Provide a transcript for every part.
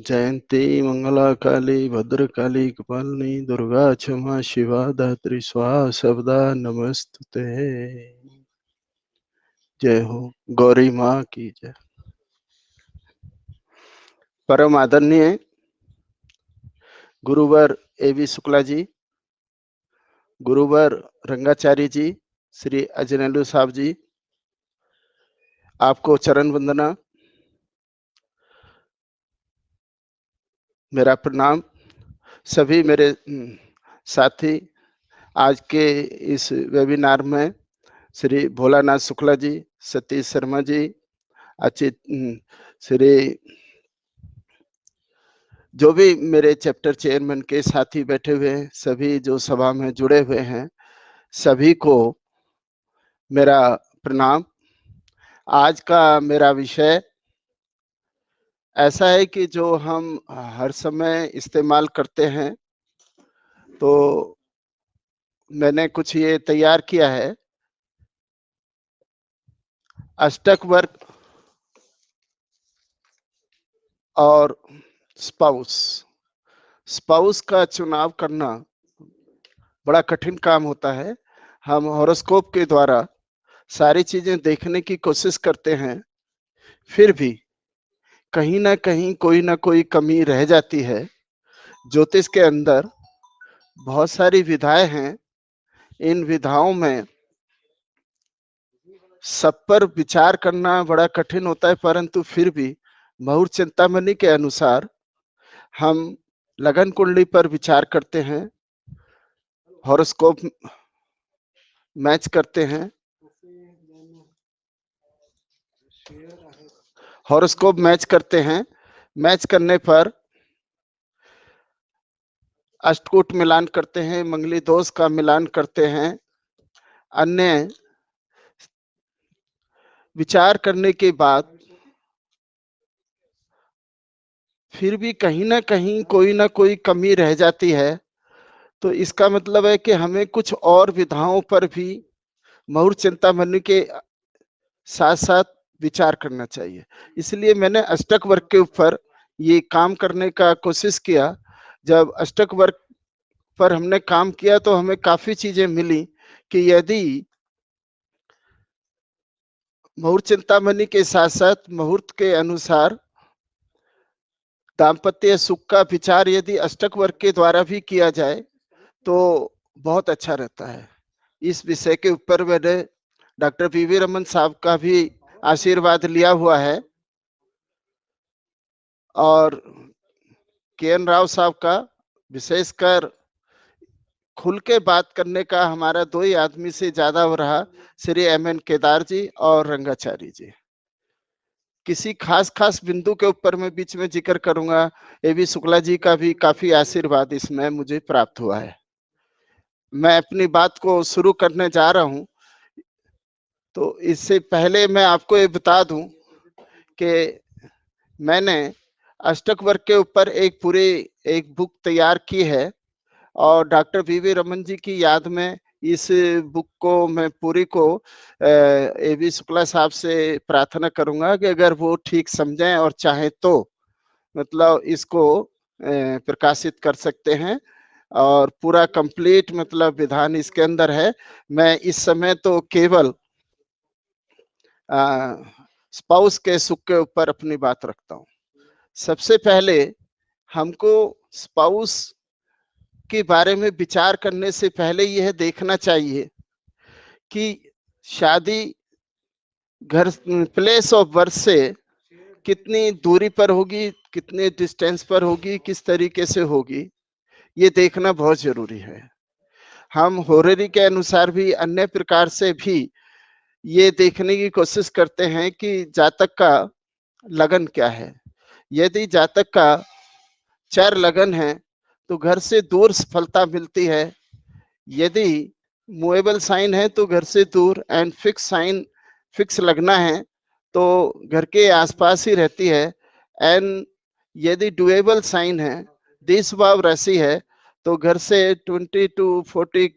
जयंती मंगला काली भद्रकाली कपालिनी दुर्गा क्षमा शिवा धात्री स्वाहा सबदा नमस्तुते। जय हो गौरी माँ की जय। परम आदरणीय गुरुवर एवी शुक्ला जी, गुरुवर रंगाचारी जी, श्री अजनेलू साहब जी, आपको चरण वंदना, मेरा प्रणाम। सभी मेरे साथी आज के इस वेबिनार में श्री भोलानाथ शुक्ला जी, सतीश शर्मा जी, अचित, श्री जो भी मेरे चैप्टर चेयरमैन के साथी बैठे हुए हैं, सभी जो सभा में जुड़े हुए हैं, सभी को मेरा प्रणाम। आज का मेरा विषय ऐसा है कि जो हम हर समय इस्तेमाल करते हैं, तो मैंने कुछ ये तैयार किया है। अष्टक वर्ग और स्पाउस का चुनाव करना बड़ा कठिन काम होता है। हम हॉरोस्कोप के द्वारा सारी चीजें देखने की कोशिश करते हैं, फिर भी कहीं ना कहीं कोई ना कोई कमी रह जाती है। ज्योतिष के अंदर बहुत सारी विधाएं हैं, इन विधाओं में सब पर विचार करना बड़ा कठिन होता है, परंतु फिर भी मुहूर्त चिंतामणि के अनुसार हम लगन कुंडली पर विचार करते हैं, हॉरोस्कोप मैच करते हैं। हॉरोस्कोप मैच करते हैं, मैच करने पर अष्टकूट मिलान करते हैं, मंगली दोष का मिलान करते हैं। अन्य विचार करने के बाद फिर भी कहीं ना कोई कमी रह जाती है, तो इसका मतलब है कि हमें कुछ और विधाओं पर भी मुहूर्त चिंतामणि के साथ साथ विचार करना चाहिए। इसलिए मैंने अष्टक वर्ग के ऊपर ये काम करने का कोशिश किया। जब अष्टक वर्ग पर हमने काम किया तो हमें काफी चीजें मिली कि यदि मुहूर्त चिंतामणि के साथ साथ मुहूर्त के अनुसार दाम्पत्य सुख का विचार यदि अष्टक वर्ग के द्वारा भी किया जाए तो बहुत अच्छा रहता है। इस विषय के ऊपर मैंने डॉक्टर पीवी रमन साहब का भी आशीर्वाद लिया हुआ है और के.एन. राव साहब का। विशेषकर खुल के बात करने का हमारा दो ही आदमी से ज्यादा हो रहा, श्री एम.एन. केदार जी और रंगाचारी जी। किसी खास बिंदु के ऊपर मैं बीच में जिक्र करूंगा, एवी शुक्ला जी का भी काफी आशीर्वाद इसमें मुझे प्राप्त हुआ है। मैं अपनी बात को शुरू करने जा रहा हूं, तो इससे पहले मैं आपको ये बता दूं कि मैंने अष्टक वर्ग के ऊपर एक बुक तैयार की है और डॉक्टर वीवी रमन जी की याद में इस बुक को मैं पूरी को एवी शुक्ला साहब से प्रार्थना करूंगा कि अगर वो ठीक समझें और चाहे तो मतलब इसको प्रकाशित कर सकते हैं और पूरा कंप्लीट मतलब विधान इसके अंदर है। मैं इस समय तो केवल स्पाउस के सुख के ऊपर अपनी बात रखता हूं। सबसे पहले हमको स्पाउस के बारे में विचार करने से पहले यह देखना चाहिए कि शादी घर प्लेस ऑफ बर्थ से कितनी दूरी पर होगी, कितने डिस्टेंस पर होगी, किस तरीके से होगी, ये देखना बहुत जरूरी है। हम होरेरी के अनुसार भी अन्य प्रकार से भी ये देखने की कोशिश करते हैं कि जातक का लगन क्या है। यदि जातक का चर लगन है तो घर से दूर सफलता मिलती है। यदि मूवेबल साइन है तो घर से दूर, एंड फिक्स साइन, फिक्स लगना है तो घर के आसपास ही रहती है। एंड यदि डुएबल साइन है, द्विस्वभाव राशि है, तो घर से 20 to 40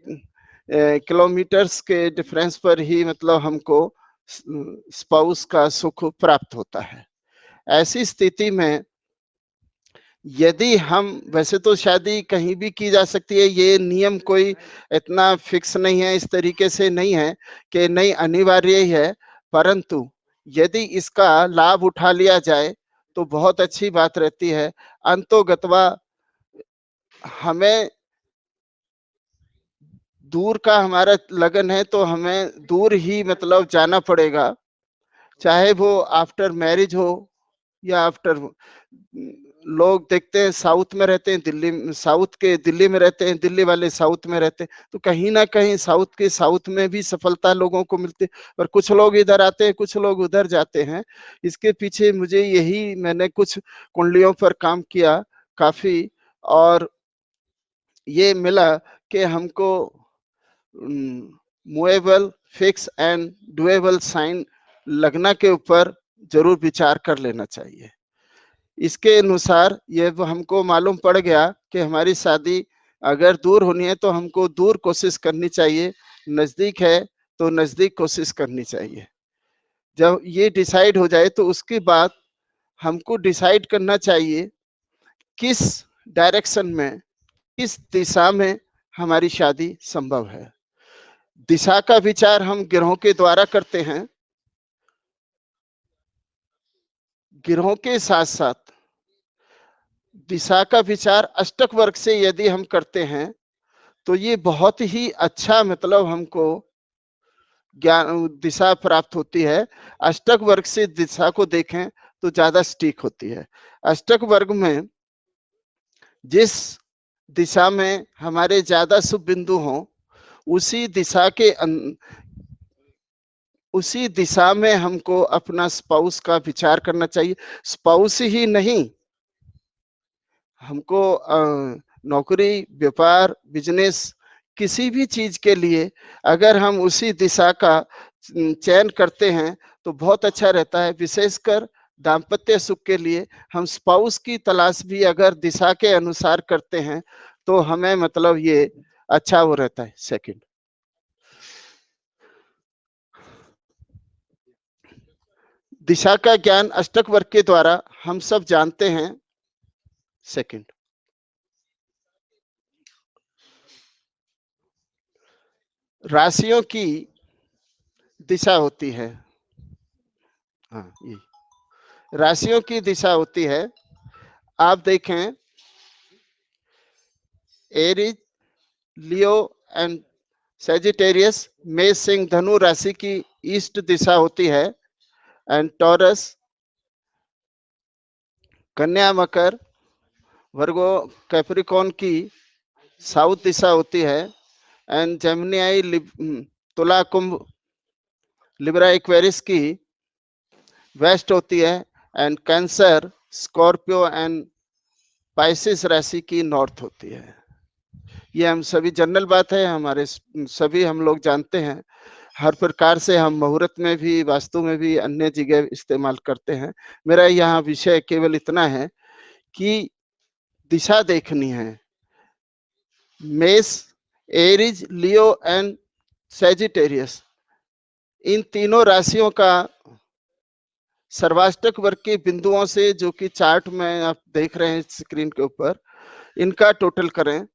किलोमीटर्स के डिफरेंस पर ही मतलब हमको स्पाउस का सुख प्राप्त होता है। ऐसी स्थिति में यदि हम, वैसे तो शादी कहीं भी की जा सकती है, ये नियम कोई इतना फिक्स नहीं है, इस तरीके से नहीं है कि नहीं अनिवार्य ही है, परंतु यदि इसका लाभ उठा लिया जाए तो बहुत अच्छी बात रहती है। अंतोगत्वा हमें दूर का हमारा लगन है तो हमें दूर ही मतलब जाना पड़ेगा, चाहे वो आफ्टर मैरिज हो या आफ्टर। लोग देखते हैं साउथ में रहते हैं, दिल्ली, साउथ के दिल्ली में रहते हैं, दिल्ली वाले साउथ में रहते हैं, तो कहीं ना कहीं साउथ के साउथ में भी सफलता लोगों को मिलती है, और कुछ लोग इधर आते हैं, कुछ लोग उधर जाते हैं। इसके पीछे मुझे यही, मैंने कुछ कुंडलियों पर काम किया काफी, और ये मिला कि हमको movable, fix and dual sign लगना के ऊपर जरूर विचार कर लेना चाहिए। इसके अनुसार ये हमको मालूम पड़ गया कि हमारी शादी अगर दूर होनी है तो हमको दूर कोशिश करनी चाहिए, नजदीक है तो नजदीक कोशिश करनी चाहिए। जब ये डिसाइड हो जाए तो उसके बाद हमको डिसाइड करना चाहिए किस डायरेक्शन में, किस दिशा में हमारी शादी संभव है। दिशा का विचार हम ग्रहों के द्वारा करते हैं, ग्रहों के साथ साथ दिशा का विचार अष्टक वर्ग से यदि हम करते हैं तो ये बहुत ही अच्छा मतलब हमको ज्ञान दिशा प्राप्त होती है। अष्टक वर्ग से दिशा को देखें तो ज्यादा सटीक होती है। अष्टक वर्ग में जिस दिशा में हमारे ज्यादा शुभ बिंदु हो, उसी दिशा के उसी दिशा में हमको अपना स्पाउस का विचार करना चाहिए। स्पाउस ही नहीं, हमको नौकरी, व्यापार, बिजनेस, किसी भी चीज के लिए अगर हम उसी दिशा का चयन करते हैं तो बहुत अच्छा रहता है। विशेषकर दाम्पत्य सुख के लिए हम स्पाउस की तलाश भी अगर दिशा के अनुसार करते हैं तो हमें मतलब ये अच्छा वो रहता है। सेकंड, दिशा का ज्ञान अष्टक वर्ग के द्वारा हम सब जानते हैं। सेकंड, राशियों की दिशा होती है। हाँ, ये राशियों की दिशा होती है। आप देखें, एरीज, लियो एंड सेजिटेरियस, मेष, सिंह, धनु राशि की ईस्ट दिशा होती है, एंड टॉरस, कन्या, मकर, वर्गो, कैप्रिकॉन की साउथ दिशा होती है, एंड जेमिनी, तुला, कुंभ, लिब्रा, एक्वेरियस की वेस्ट होती है, and cancer, Scorpio and Pisces राशि की नॉर्थ होती है। ये हम सभी जनरल बात है, हमारे सभी हम लोग जानते हैं। हर प्रकार से हम मुहूर्त में भी, वास्तु में भी, अन्य जगह इस्तेमाल करते हैं। मेरा यहाँ विषय केवल इतना है कि दिशा देखनी है। मेष, एरीज, लियो एंड सेजिटेरियस, इन तीनों राशियों का सर्वाष्टक वर्ग के बिंदुओं से, जो कि चार्ट में आप देख रहे हैं स्क्रीन के ऊपर, इनका टोटल करें।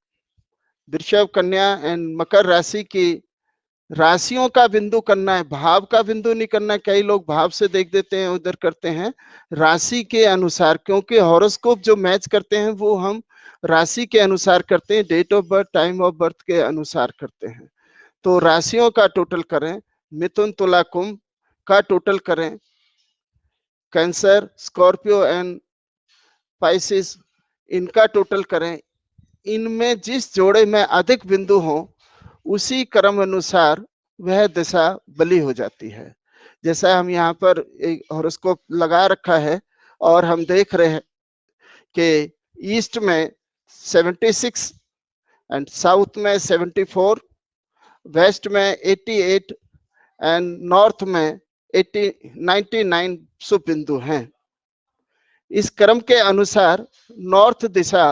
वृषभ, कन्या एंड मकर राशि की राशियों का बिंदु करना है, भाव का बिंदु नहीं करना है। कई लोग भाव से देख देते हैं, उधर करते हैं। राशि के अनुसार, क्योंकि हॉरोस्कोप जो मैच करते हैं वो हम राशि के अनुसार करते हैं, date of birth, time of birth के अनुसार करते हैं। तो राशियों का टोटल करें, मिथुन, तुला, कुंभ का टोटल करें, कैंसर, स्कॉर्पियो एंड पाइसिस, इनका टोटल करें। इनमें जिस जोड़े में अधिक बिंदु हो उसी क्रम अनुसार वह दिशा बली हो जाती है। जैसा हम यहाँ पर एक हॉरोस्कोप लगा रखा है और हम देख रहे हैं कि ईस्ट में 76 एंड साउथ में 74, वेस्ट में 88 एंड नॉर्थ में 99 शुभ बिंदु हैं। इस क्रम के अनुसार नॉर्थ दिशा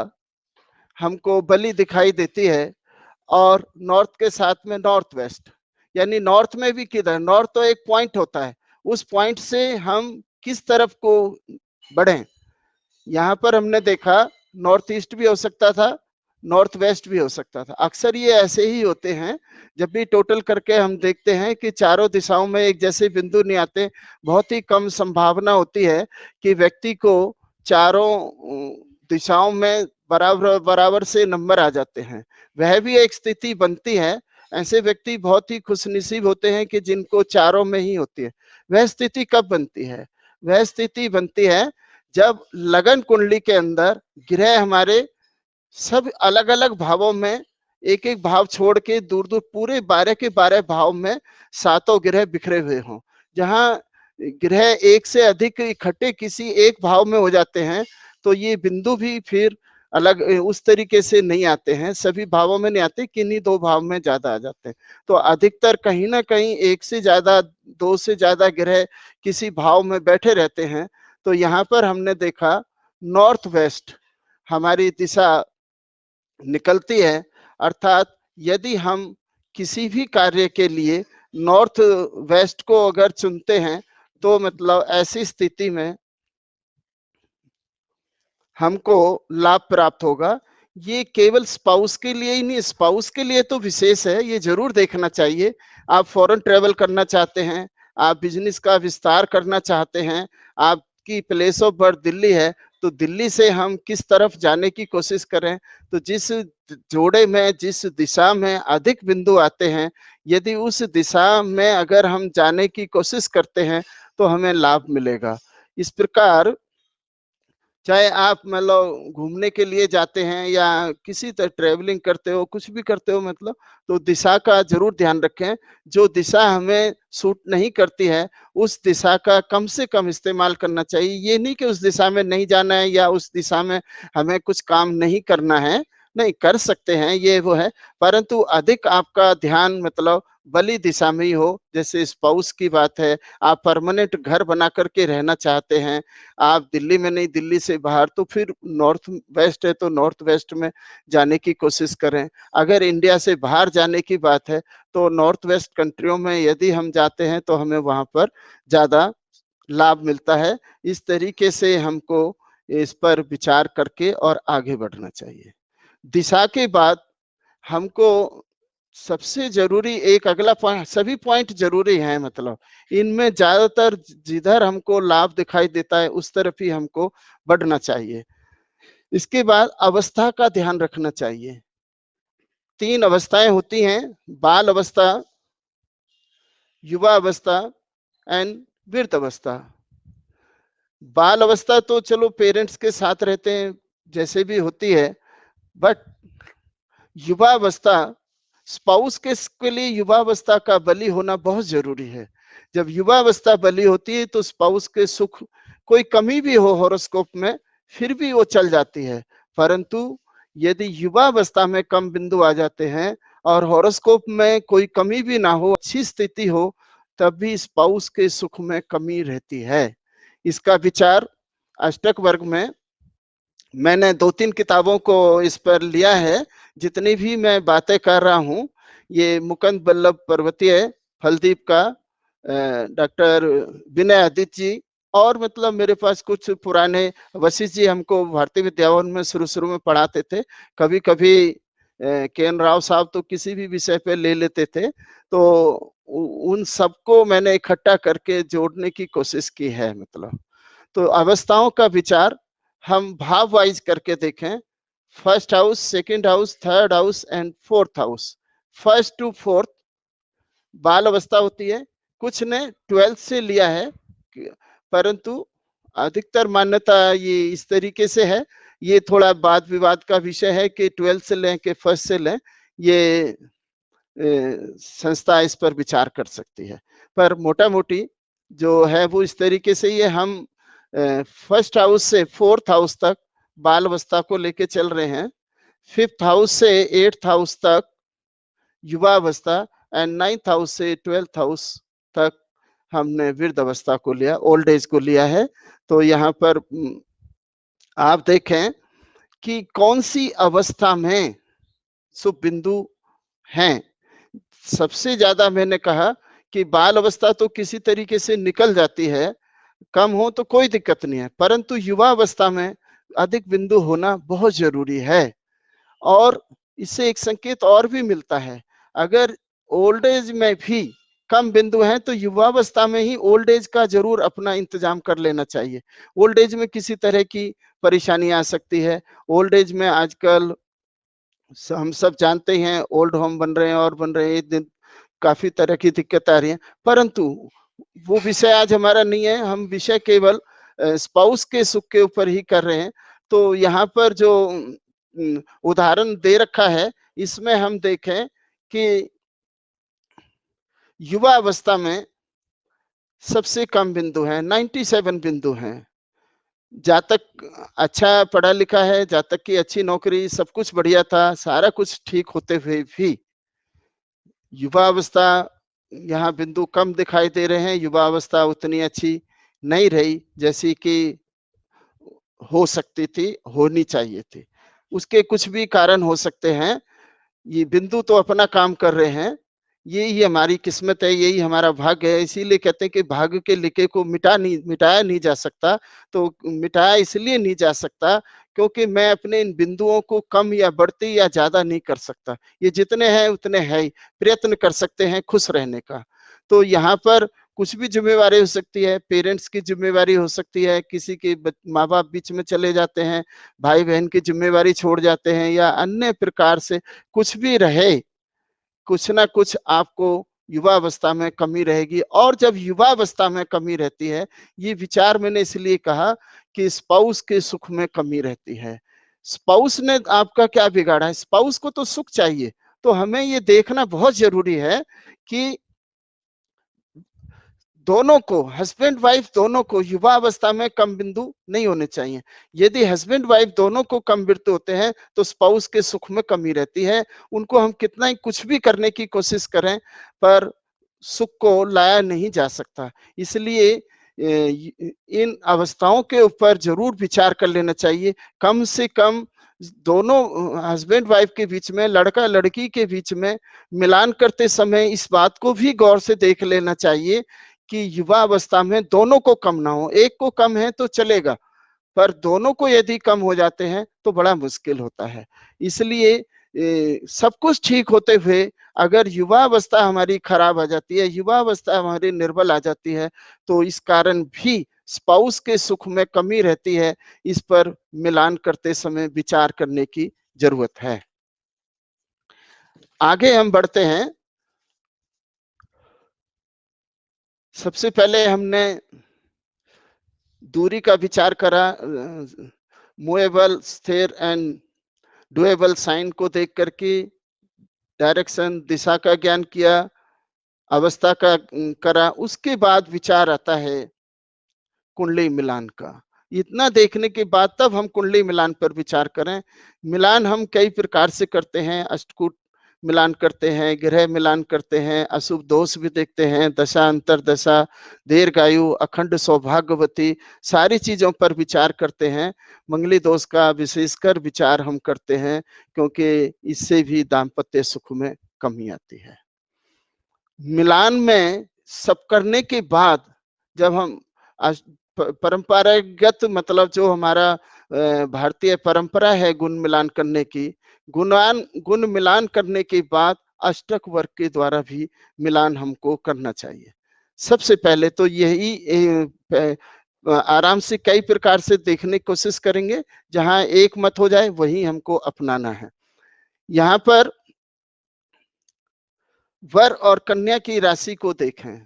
हमको बली दिखाई देती है और नॉर्थ के साथ में नॉर्थ वेस्ट, यानी नॉर्थ में भी किधर, नॉर्थ तो एक पॉइंट होता है, उस पॉइंट से हम किस तरफ को बढ़ें। यहाँ पर हमने देखा नॉर्थ ईस्ट भी हो सकता था, नॉर्थ वेस्ट भी हो सकता था। अक्सर ये ऐसे ही होते हैं, जब भी टोटल करके हम देखते हैं कि चारों दिशाओं में एक जैसे बिंदु नहीं आते, बहुत ही कम संभावना होती है कि व्यक्ति को चारों दिशाओं में बराबर बराबर से नंबर आ जाते हैं। वह भी एक स्थिति बनती है, ऐसे व्यक्ति बहुत ही खुशनसीब होते हैं कि जिनको चारों में ही होती है। वह स्थिति कब बनती है? वह स्थिति बनती है जब लगन कुंडली के अंदर ग्रह हमारे सब अलग अलग भावों में, एक एक भाव छोड़ के दूर दूर पूरे 12 के 12 भाव में सातों ग्रह बिखरे हुए हों। जहां ग्रह एक से अधिक इकट्ठे किसी एक भाव में हो जाते हैं तो ये बिंदु भी फिर अलग उस तरीके से नहीं आते हैं, सभी भावों में नहीं आते, किन्हीं दो भाव में ज्यादा आ जाते हैं। तो अधिकतर कहीं ना कहीं एक से ज्यादा, दो से ज्यादा ग्रह किसी भाव में बैठे रहते हैं। तो यहाँ पर हमने देखा नॉर्थ वेस्ट हमारी दिशा निकलती है, अर्थात यदि हम किसी भी कार्य के लिए नॉर्थ वेस्ट को अगर चुनते हैं तो मतलब ऐसी स्थिति में हमको लाभ प्राप्त होगा। ये केवल स्पाउस के लिए ही नहीं, स्पाउस के लिए तो विशेष है, ये जरूर देखना चाहिए। आप फॉरेन ट्रेवल करना चाहते हैं, आप बिजनेस का विस्तार करना चाहते हैं, आपकी प्लेस ऑफ बर्थ दिल्ली है, तो दिल्ली से हम किस तरफ जाने की कोशिश करें, तो जिस जोड़े में, जिस दिशा में अधिक बिंदु आते हैं, यदि उस दिशा में अगर हम जाने की कोशिश करते हैं तो हमें लाभ मिलेगा। इस प्रकार चाहे आप मतलब घूमने के लिए जाते हैं या किसी तरह ट्रेवलिंग करते हो, कुछ भी करते हो मतलब, तो दिशा का जरूर ध्यान रखें। जो दिशा हमें सूट नहीं करती है उस दिशा का कम से कम इस्तेमाल करना चाहिए। ये नहीं कि उस दिशा में नहीं जाना है या उस दिशा में हमें कुछ काम नहीं करना है, नहीं कर सकते हैं, ये वो है, परंतु अधिक आपका ध्यान मतलब बली दिशा में ही हो। जैसे स्पाउस की बात है, आप परमानेंट घर बना करके रहना चाहते हैं, आप दिल्ली में नहीं, दिल्ली से बाहर, तो फिर नॉर्थ वेस्ट है तो नॉर्थ वेस्ट में जाने की कोशिश करें। अगर इंडिया से बाहर जाने की बात है तो नॉर्थ वेस्ट कंट्रियों में यदि हम जाते हैं तो हमें वहां पर ज्यादा लाभ मिलता है। इस तरीके से हमको इस पर विचार करके और आगे बढ़ना चाहिए। दिशा के बाद हमको सबसे जरूरी एक अगला पॉइंट, सभी पॉइंट जरूरी हैं, मतलब इनमें ज्यादातर जिधर हमको लाभ दिखाई देता है उस तरफ ही हमको बढ़ना चाहिए। इसके बाद अवस्था का ध्यान रखना चाहिए। 3 अवस्थाएं होती हैं, बाल अवस्था, युवा अवस्था एंड वृद्ध अवस्था। बाल अवस्था तो चलो पेरेंट्स के साथ रहते हैं, जैसे भी होती है, बट युवा अवस्था, स्पाउस के लिए युवा अवस्था का बलि होना बहुत जरूरी है। जब युवा अवस्था बलि होती है तो स्पाउस के सुख, कोई कमी भी हो हॉरोस्कोप में फिर भी वो चल जाती है, परंतु यदि युवा अवस्था में कम बिंदु आ जाते हैं और हॉरोस्कोप में कोई कमी भी ना हो, अच्छी स्थिति हो, तब भी स्पाउस के सुख में कमी रहती है। इसका विचार अष्टक वर्ग में मैंने 2-3 किताबों को इस पर लिया है। जितनी भी मैं बातें कर रहा हूँ, ये मुकुंद बल्लभ पर्वतीय, फलदीप का, डॉक्टर विनय आदित्य जी, और मतलब मेरे पास कुछ पुराने वशिष्ठ जी हमको भारतीय विद्यावन में शुरू शुरू में पढ़ाते थे। कभी कभी के एन राव साहब तो किसी भी विषय पे ले लेते थे, तो उन सबको मैंने इकट्ठा करके जोड़ने की कोशिश की है। मतलब तो अवस्थाओं का विचार हम भाव वाइज करके देखें, first house, second house, third house and fourth house. First to fourth बाल अवस्था होती है। कुछ ने 12th से लिया है, परंतु अधिकतर मान्यता ये इस तरीके से है, ये थोड़ा वाद विवाद का विषय है कि 12th से लें कि फर्स्ट से लें, ये संस्था इस पर विचार कर सकती है। पर मोटा मोटी जो है वो इस तरीके से ये हम फर्स्ट हाउस से फोर्थ हाउस तक बाल अवस्था को लेके चल रहे हैं। 5th हाउस से 8th हाउस तक युवावस्था एंड 9th हाउस से 12th हाउस तक हमने वृद्ध अवस्था को लिया, ओल्ड एज को लिया है। तो यहाँ पर आप देखें कि कौन सी अवस्था में शुभ बिंदु हैं। सबसे ज्यादा मैंने कहा कि बाल अवस्था तो किसी तरीके से निकल जाती है, कम हो तो कोई दिक्कत नहीं है, परंतु युवा अवस्था में अधिक बिंदु होना बहुत जरूरी है। और इससे एक संकेत और भी मिलता है, अगर ओल्ड एज में भी कम बिंदु हैं तो युवावस्था में ही ओल्ड एज का जरूर अपना इंतजाम कर लेना चाहिए। ओल्ड एज में किसी तरह की परेशानी आ सकती है। ओल्ड एज में आजकल हम सब जानते हैं ओल्ड होम बन रहे हैं और बन रहे हैं, काफी तरह की दिक्कत आ रही है, परंतु वो विषय आज हमारा नहीं है। हम विषय केवल स्पाउस के सुख के ऊपर ही कर रहे हैं। तो यहाँ पर जो उदाहरण दे रखा है, इसमें हम देखें कि युवा अवस्था में सबसे कम बिंदु है, 97 बिंदु हैं। जातक अच्छा पढ़ा लिखा है, जातक की अच्छी नौकरी, सब कुछ बढ़िया था, सारा कुछ ठीक होते हुए भी युवा अवस्था यहाँ बिंदु कम दिखाई दे रहे हैं। युवा अवस्था उतनी अच्छी नहीं रही जैसी कि हो सकती थी, होनी चाहिए थी। उसके कुछ भी कारण हो सकते हैं। ये बिंदु तो अपना काम कर रहे हैं, यही हमारी किस्मत है, यही हमारा भाग्य है। इसीलिए कहते हैं कि भाग्य के लिखे को मिटाया नहीं जा सकता। तो मिटाया इसलिए नहीं जा सकता क्योंकि मैं अपने इन बिंदुओं को कम या बढ़ती या ज्यादा नहीं कर सकता। ये जितने हैं उतने हैं ही। प्रयत्न कर सकते हैं खुश रहने का। तो यहाँ पर कुछ भी जिम्मेवारी हो सकती है, पेरेंट्स की जिम्मेवारी हो सकती है, किसी के माँ बाप बीच में चले जाते हैं, भाई बहन की जिम्मेवारी छोड़ जाते हैं, या अन्य प्रकार से कुछ भी रहे, कुछ ना कुछ आपको युवा अवस्था में कमी रहेगी। और जब युवा अवस्था में कमी रहती है, ये विचार मैंने इसलिए कहा कि स्पाउस के सुख में कमी रहती है। स्पाउस ने आपका क्या बिगाड़ा है? स्पाउस को तो सुख चाहिए। तो हमें ये देखना बहुत जरूरी है कि दोनों को, हस्बैंड वाइफ दोनों को युवा अवस्था में कम बिंदु नहीं होने चाहिए। यदि हस्बैंड वाइफ दोनों को कम बिंदु होते हैं तो स्पाउस के सुख में कमी रहती है। उनको हम कितना ही कुछ भी करने की कोशिश करें, पर सुख को लाया नहीं जा सकता। इसलिए इन अवस्थाओं के ऊपर जरूर विचार कर लेना चाहिए। कम से कम दोनों हस्बैंड वाइफ के बीच में, लड़का लड़की के बीच में मिलान करते समय इस बात को भी गौर से देख लेना चाहिए कि युवा अवस्था में दोनों को कम ना हो। एक को कम है तो चलेगा, पर दोनों को यदि कम हो जाते हैं तो बड़ा मुश्किल होता है। इसलिए सब कुछ ठीक होते हुए अगर युवा अवस्था हमारी खराब आ जाती है, युवा अवस्था हमारी निर्बल आ जाती है, तो इस कारण भी स्पाउस के सुख में कमी रहती है। इस पर मिलान करते समय विचार करने की जरूरत है। आगे हम बढ़ते हैं। सबसे पहले हमने दूरी का विचार करा, मूवेबल, स्थिर एंड डुएबल साइन को देख करके डायरेक्शन, दिशा का ज्ञान किया, अवस्था का करा। उसके बाद विचार आता है कुंडली मिलान का। इतना देखने के बाद तब हम कुंडली मिलान पर विचार करें। मिलान हम कई प्रकार से करते हैं, अष्टकूट मिलान करते हैं, ग्रह मिलान करते हैं, अशुभ दोष भी देखते हैं, दशा अंतरदशा, दीर्घायु, अखंड सौभाग्यवती, सारी चीजों पर विचार करते हैं। मंगली दोष का विशेषकर विचार हम करते हैं क्योंकि इससे भी दाम्पत्य सुख में कमी आती है। मिलान में सब करने के बाद जब हम परंपरागत, मतलब जो हमारा भारतीय परंपरा है गुण मिलान करने की, गुण मिलान करने के बाद अष्टक वर्ग के द्वारा भी मिलान हमको करना चाहिए। सबसे पहले तो यही आराम से कई प्रकार से देखने की कोशिश करेंगे, जहां एक मत हो जाए वही हमको अपनाना है। यहाँ पर वर और कन्या की राशि को देखें,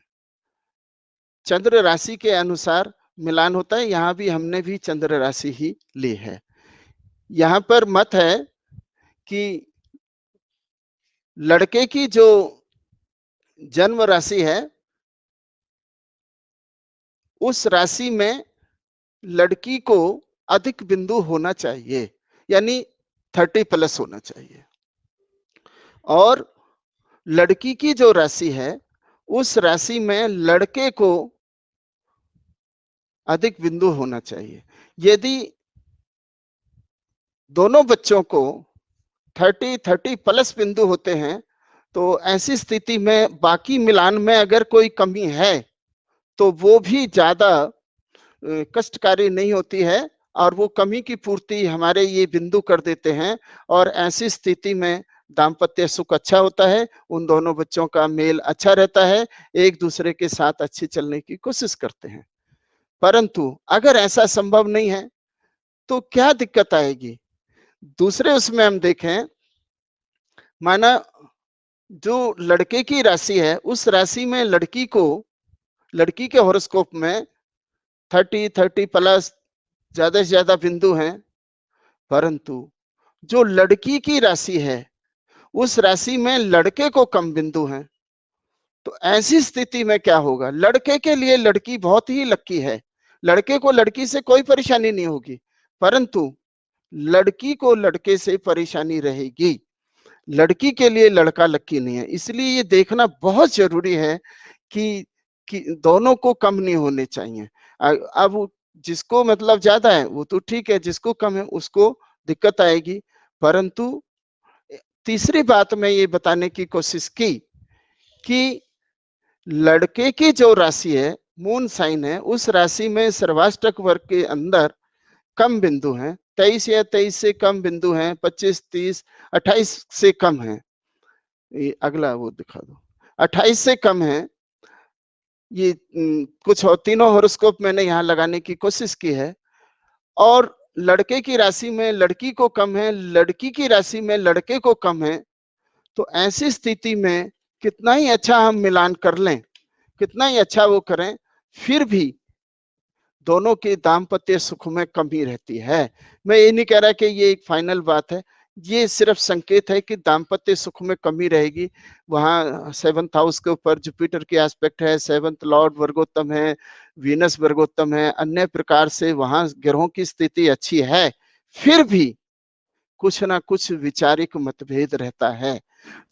चंद्र राशि के अनुसार मिलान होता है। यहाँ भी हमने भी चंद्र राशि ही ली है। यहाँ पर मत है कि लड़के की जो जन्म राशि है, उस राशि में लड़की को अधिक बिंदु होना चाहिए। यानी 30+ होना चाहिए। और लड़की की जो राशि है, उस राशि में लड़के को अधिक बिंदु होना चाहिए। यदि दोनों बच्चों को 30+ बिंदु होते हैं, तो ऐसी स्थिति में बाकी मिलान में अगर कोई कमी है तो वो भी ज्यादा कष्टकारी नहीं होती है, और वो कमी की पूर्ति हमारे ये बिंदु कर देते हैं। और ऐसी स्थिति में दाम्पत्य सुख अच्छा होता है, उन दोनों बच्चों का मेल अच्छा रहता है, एक दूसरे के साथ अच्छी चलने की कोशिश करते हैं। परंतु अगर ऐसा संभव नहीं है तो क्या दिक्कत आएगी? दूसरे उसमें हम देखें, माना जो लड़के की राशि है, उस राशि में लड़की के हॉरोस्कोप में 30+ ज्यादा से ज्यादा बिंदु हैं, परंतु जो लड़की की राशि है, उस राशि में लड़के को कम बिंदु हैं। तो ऐसी स्थिति में क्या होगा? लड़के के लिए लड़की बहुत ही लक्की है, लड़के को लड़की से कोई परेशानी नहीं होगी, परंतु लड़की को लड़के से परेशानी रहेगी। लड़की के लिए लड़का लक्की नहीं है। इसलिए ये देखना बहुत जरूरी है कि दोनों को कम नहीं होने चाहिए। अब जिसको मतलब ज्यादा है वो तो ठीक है, जिसको कम है उसको दिक्कत आएगी। परंतु तीसरी बात मैं ये बताने की कोशिश की कि लड़के की जो राशि है, मून साइन है, उस राशि में सर्वाष्टक वर्ग के अंदर कम बिंदु हैं। 23 या 23 से कम बिंदु हैं, 25, 30, 28 से कम है। ये अगला वो दिखा दो, 28 से कम है। ये कुछ तीनों हॉरोस्कोप मैंने यहाँ लगाने की कोशिश की है। और लड़के की राशि में लड़की को कम है, लड़की की राशि में लड़के को कम है। तो ऐसी स्थिति में कितना ही अच्छा हम मिलान कर लें, कितना ही अच्छा वो करें, फिर भी दोनों के दाम्पत्य सुख में कमी रहती है। मैं ये नहीं कह रहा कि ये एक फाइनल बात है, ये सिर्फ संकेत है कि दाम्पत्य सुख में कमी रहेगी। वहां 7th हाउस के ऊपर जुपिटर की एस्पेक्ट है, 7th लॉर्ड वर्गोत्तम है, वीनस वर्गोत्तम है, अन्य प्रकार से वहां ग्रहों की स्थिति अच्छी है, फिर भी कुछ ना कुछ विचारिक मतभेद रहता है।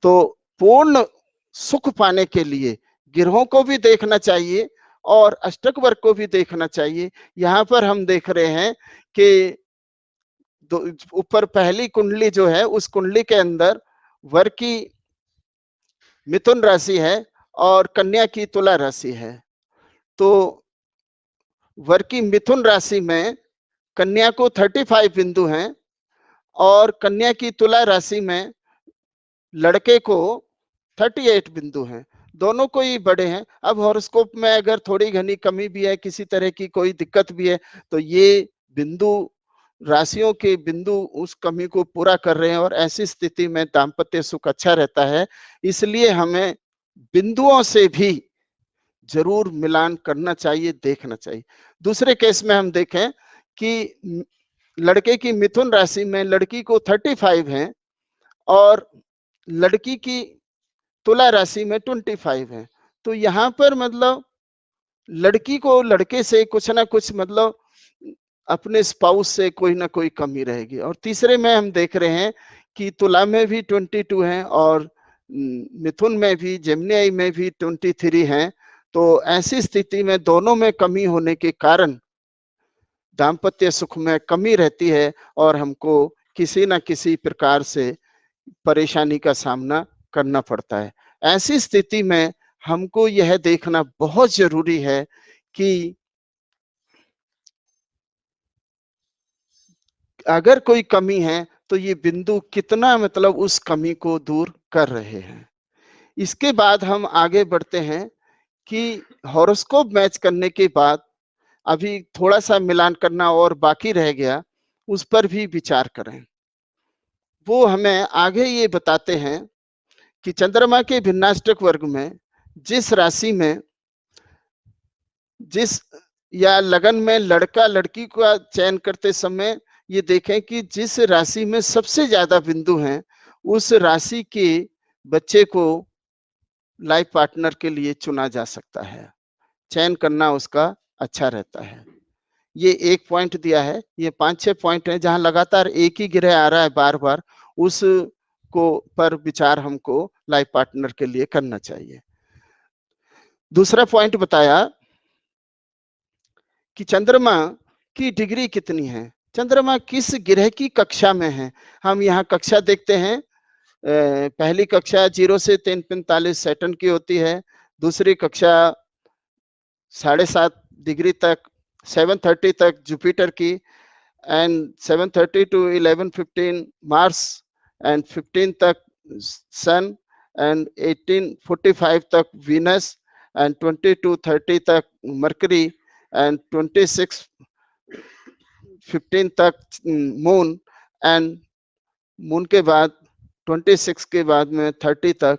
तो पूर्ण सुख पाने के लिए ग्रहों को भी देखना चाहिए और अष्टक वर्ग को भी देखना चाहिए। यहाँ पर हम देख रहे हैं कि ऊपर पहली कुंडली जो है, उस कुंडली के अंदर वर्ग की मिथुन राशि है और कन्या की तुला राशि है। तो वर्ग की मिथुन राशि में कन्या को 35 बिंदु हैं और कन्या की तुला राशि में लड़के को 38 बिंदु हैं। दोनों को ही बड़े हैं। अब हॉरोस्कोप में अगर थोड़ी घनी कमी भी है, किसी तरह की कोई दिक्कत भी है, तो ये बिंदु, राशियों के बिंदु उस कमी को पूरा कर रहे हैं और ऐसी स्थिति में दाम्पत्य सुख अच्छा रहता है। इसलिए हमें बिंदुओं से भी जरूर मिलान करना चाहिए, देखना चाहिए। दूसरे केस में हम देखें कि लड़के की मिथुन राशि में लड़की को 35 है और लड़की की तुला राशि में 25 है। तो यहाँ पर मतलब लड़की को लड़के से कुछ ना कुछ मतलब अपने स्पाउस से कोई ना कोई कमी रहेगी। और तीसरे में हम देख रहे हैं कि तुला में भी 22 है और मिथुन में भी, जेमिनी में भी 23 है। तो ऐसी स्थिति में दोनों में कमी होने के कारण दाम्पत्य सुख में कमी रहती है और हमको किसी न किसी प्रकार से परेशानी का सामना करना पड़ता है। ऐसी स्थिति में हमको यह देखना बहुत जरूरी है कि अगर कोई कमी है तो ये बिंदु कितना मतलब उस कमी को दूर कर रहे हैं। इसके बाद हम आगे बढ़ते हैं कि हॉरोस्कोप मैच करने के बाद अभी थोड़ा सा मिलान करना और बाकी रह गया, उस पर भी विचार करें। वो हमें आगे ये बताते हैं कि चंद्रमा के भिन्नाष्टक वर्ग में जिस राशि में, जिस या लगन में लड़का लड़की का चयन करते समय ये देखें कि जिस राशि में सबसे ज्यादा बिंदु हैं, उस राशि के बच्चे को लाइफ पार्टनर के लिए चुना जा सकता है। चयन करना उसका अच्छा रहता है। ये एक पॉइंट दिया है। ये 5-6 पॉइंट है जहां लगातार एक ही ग्रह आ रहा है बार बार, उस को पर विचार हमको लाइफ पार्टनर के लिए करना चाहिए। दूसरा पॉइंट बताया कि चंद्रमा की डिग्री कितनी है, चंद्रमा किस ग्रह की कक्षा में है। हम यहाँ कक्षा देखते हैं, पहली कक्षा 0 से 345 सैटर्न की होती है, दूसरी कक्षा 7.5 डिग्री तक 7:30 तक जुपिटर की, एंड 7:30 to 11:15 मार्स, एंड 15 तक सन, एंड 18:45 तक वीनस, एंड 22:30 तक मरकरी, एंड 26:15 तक मून, एंड मून के बाद 26 के बाद में 30 तक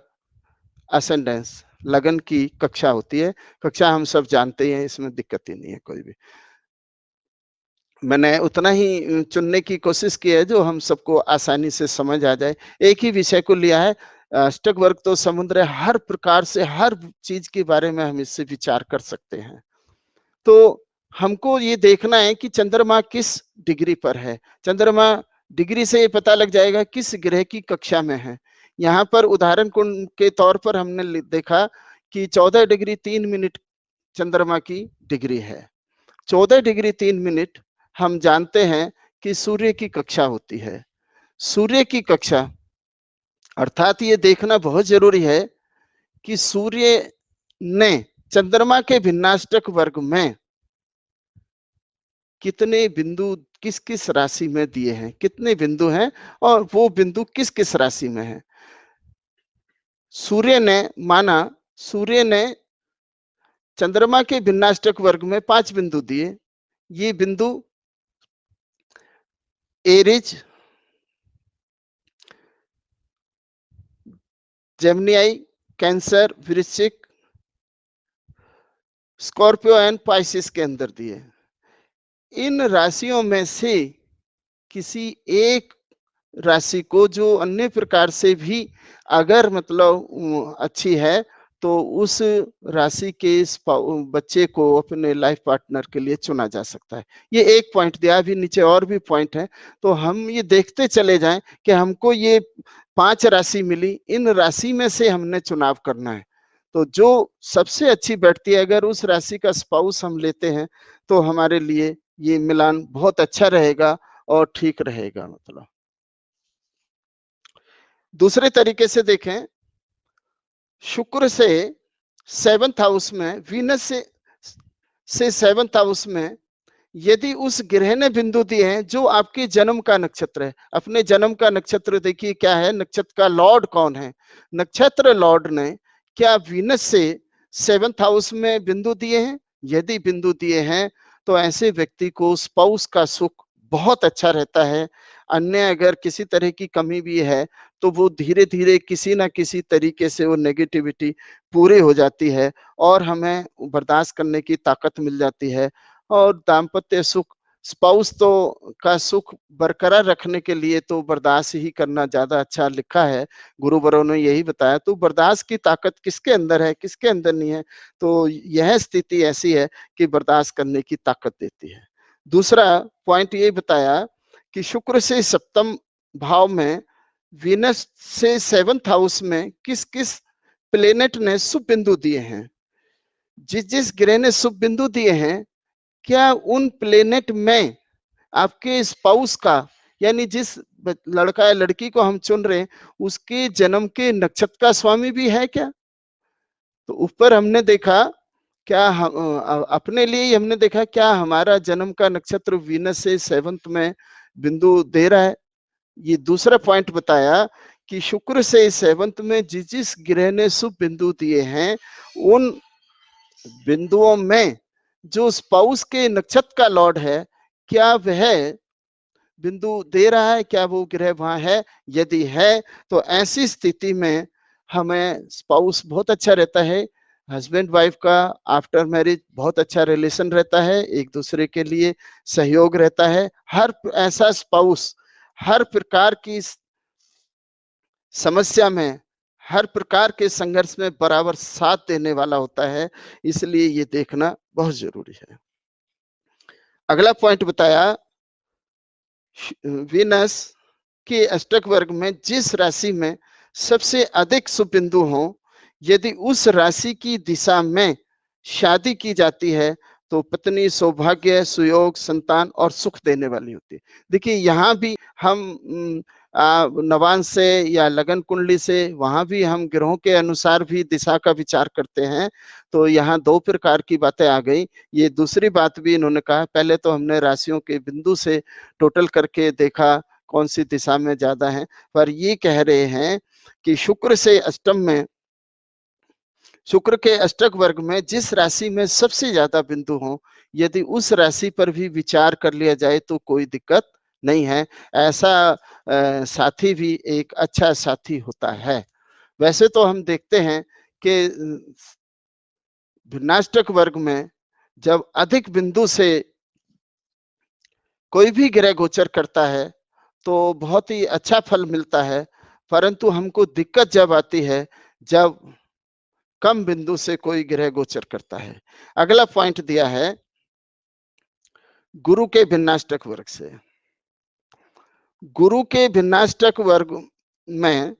असेंडेंस लगन की कक्षा होती है। कक्षा हम सब जानते हैं, इसमें दिक्कत ही नहीं है कोई भी। मैंने उतना ही चुनने की कोशिश की है जो हम सबको आसानी से समझ आ जाए। एक ही विषय को लिया है, अष्टक वर्ग तो समुद्र है, हर प्रकार से हर चीज के बारे में हम इससे विचार कर सकते हैं। तो हमको ये देखना है कि चंद्रमा किस डिग्री पर है। चंद्रमा डिग्री से ये पता लग जाएगा किस ग्रह की कक्षा में है। यहाँ पर उदाहरण के तौर पर हमने देखा कि 14 डिग्री 3 मिनट चंद्रमा की डिग्री है। 14 डिग्री 3 मिनट हम जानते हैं कि सूर्य की कक्षा होती है। सूर्य की कक्षा अर्थात ये देखना बहुत जरूरी है कि सूर्य ने चंद्रमा के भिन्नाष्टक वर्ग में कितने बिंदु किस किस राशि में दिए हैं, कितने बिंदु हैं और वो बिंदु किस किस राशि में है। सूर्य ने चंद्रमा के भिन्नाष्टक वर्ग में 5 बिंदु दिए। ये बिंदु एरिज, जेमिनी, कैंसर, वृश्चिक, स्कॉर्पियो एंड पाइसिस के अंदर दिए। इन राशियों में से किसी एक राशि को जो अन्य प्रकार से भी अगर मतलब अच्छी है, तो उस राशि के बच्चे को अपने लाइफ पार्टनर के लिए चुना जा सकता है। ये एक पॉइंट दिया, अभी नीचे और भी पॉइंट है, तो हम ये देखते चले जाएं कि हमको ये 5 राशि मिली, इन राशि में से हमने चुनाव करना है। तो जो सबसे अच्छी बैठती है, अगर उस राशि का स्पाउस हम लेते हैं तो हमारे लिए ये मिलान बहुत अच्छा रहेगा और ठीक रहेगा। मतलब दूसरे तरीके से देखें, शुक्र से 7th हाउस में, वीनस से 7th हाउस में यदि उस ग्रह ने बिंदु दिए हैं जो आपके जन्म का नक्षत्र है। अपने जन्म का नक्षत्र देखिए क्या है, नक्षत्र का लॉर्ड कौन है। नक्षत्र लॉर्ड ने क्या वीनस से 7th हाउस में बिंदु दिए हैं? यदि बिंदु दिए हैं तो ऐसे व्यक्ति को स्पाउस का सुख बहुत अच्छा रहता है। अन्य अगर किसी तरह की कमी भी है तो वो धीरे धीरे किसी ना किसी तरीके से वो नेगेटिविटी पूरी हो जाती है और हमें बर्दाश्त करने की ताकत मिल जाती है। और दाम्पत्य सुख, स्पाउस तो का सुख बरकरार रखने के लिए तो बर्दाश्त ही करना ज्यादा अच्छा लिखा है, गुरुवरों ने यही बताया। तो बर्दाश्त की ताकत किसके अंदर है, किसके अंदर नहीं है, तो यह स्थिति ऐसी है कि बर्दाश्त करने की ताकत देती है। दूसरा पॉइंट ये बताया कि शुक्र से 7th भाव में, वीनस से 7th हाउस में किस किस प्लेनेट ने शुभ बिंदु दिए हैं। जिस जिस ग्रह ने शुभ बिंदु दिए हैं, क्या उन प्लेनेट में आपके स्पाउस का, यानी जिस लड़का या लड़की को हम चुन रहे हैं उसके जन्म के नक्षत्र का स्वामी भी है क्या? तो ऊपर हमने देखा, क्या हम अपने लिए ही हमने देखा क्या हमारा जन्म का नक्षत्र वीनस से 7th में बिंदु दे रहा है। ये दूसरा पॉइंट बताया कि शुक्र से 7th में जिस जिस ग्रह ने शुभ बिंदु दिए हैं, उन बिंदुओं में जो स्पाउस के नक्षत्र का लॉर्ड है, क्या वह बिंदु दे रहा है, क्या वो ग्रह वहां है? यदि है तो ऐसी स्थिति में हमें स्पाउस बहुत अच्छा रहता है। हस्बैंड वाइफ का आफ्टर मैरिज बहुत अच्छा रिलेशन रहता है, एक दूसरे के लिए सहयोग रहता है। हर ऐसा स्पाउस हर प्रकार की समस्या में, हर प्रकार के संघर्ष में बराबर साथ देने वाला होता है। इसलिए ये देखना बहुत जरूरी है। अगला पॉइंट बताया, वीनस के अष्टक वर्ग में जिस राशि में सबसे अधिक शुभ बिंदु हो, यदि उस राशि की दिशा में शादी की जाती है तो पत्नी सौभाग्य, सुयोग, संतान और सुख देने वाली होती है। देखिए यहाँ भी हम नवांश से या लगन कुंडली से, वहां भी हम ग्रहों के अनुसार भी दिशा का विचार करते हैं। तो यहाँ दो प्रकार की बातें आ गई। ये दूसरी बात भी इन्होंने कहा, पहले तो हमने राशियों के बिंदु से टोटल करके देखा कौन सी दिशा में ज्यादा है, पर ये कह रहे हैं कि शुक्र से अष्टम में, शुक्र के अष्टक वर्ग में जिस राशि में सबसे ज्यादा बिंदु हो, यदि उस राशि पर भी विचार कर लिया जाए तो कोई दिक्कत नहीं है। ऐसा साथी भी एक अच्छा साथी होता है। वैसे तो हम देखते हैं कि भिन्नाष्टक वर्ग में जब अधिक बिंदु से कोई भी ग्रह गोचर करता है तो बहुत ही अच्छा फल मिलता है, परंतु हमको दिक्कत जब आती है जब कम बिंदु से कोई ग्रह गोचर करता है। अगला पॉइंट दिया है गुरु के भिन्नाष्टक वर्ग से। गुरु के भिन्नाष्टक वर्ग में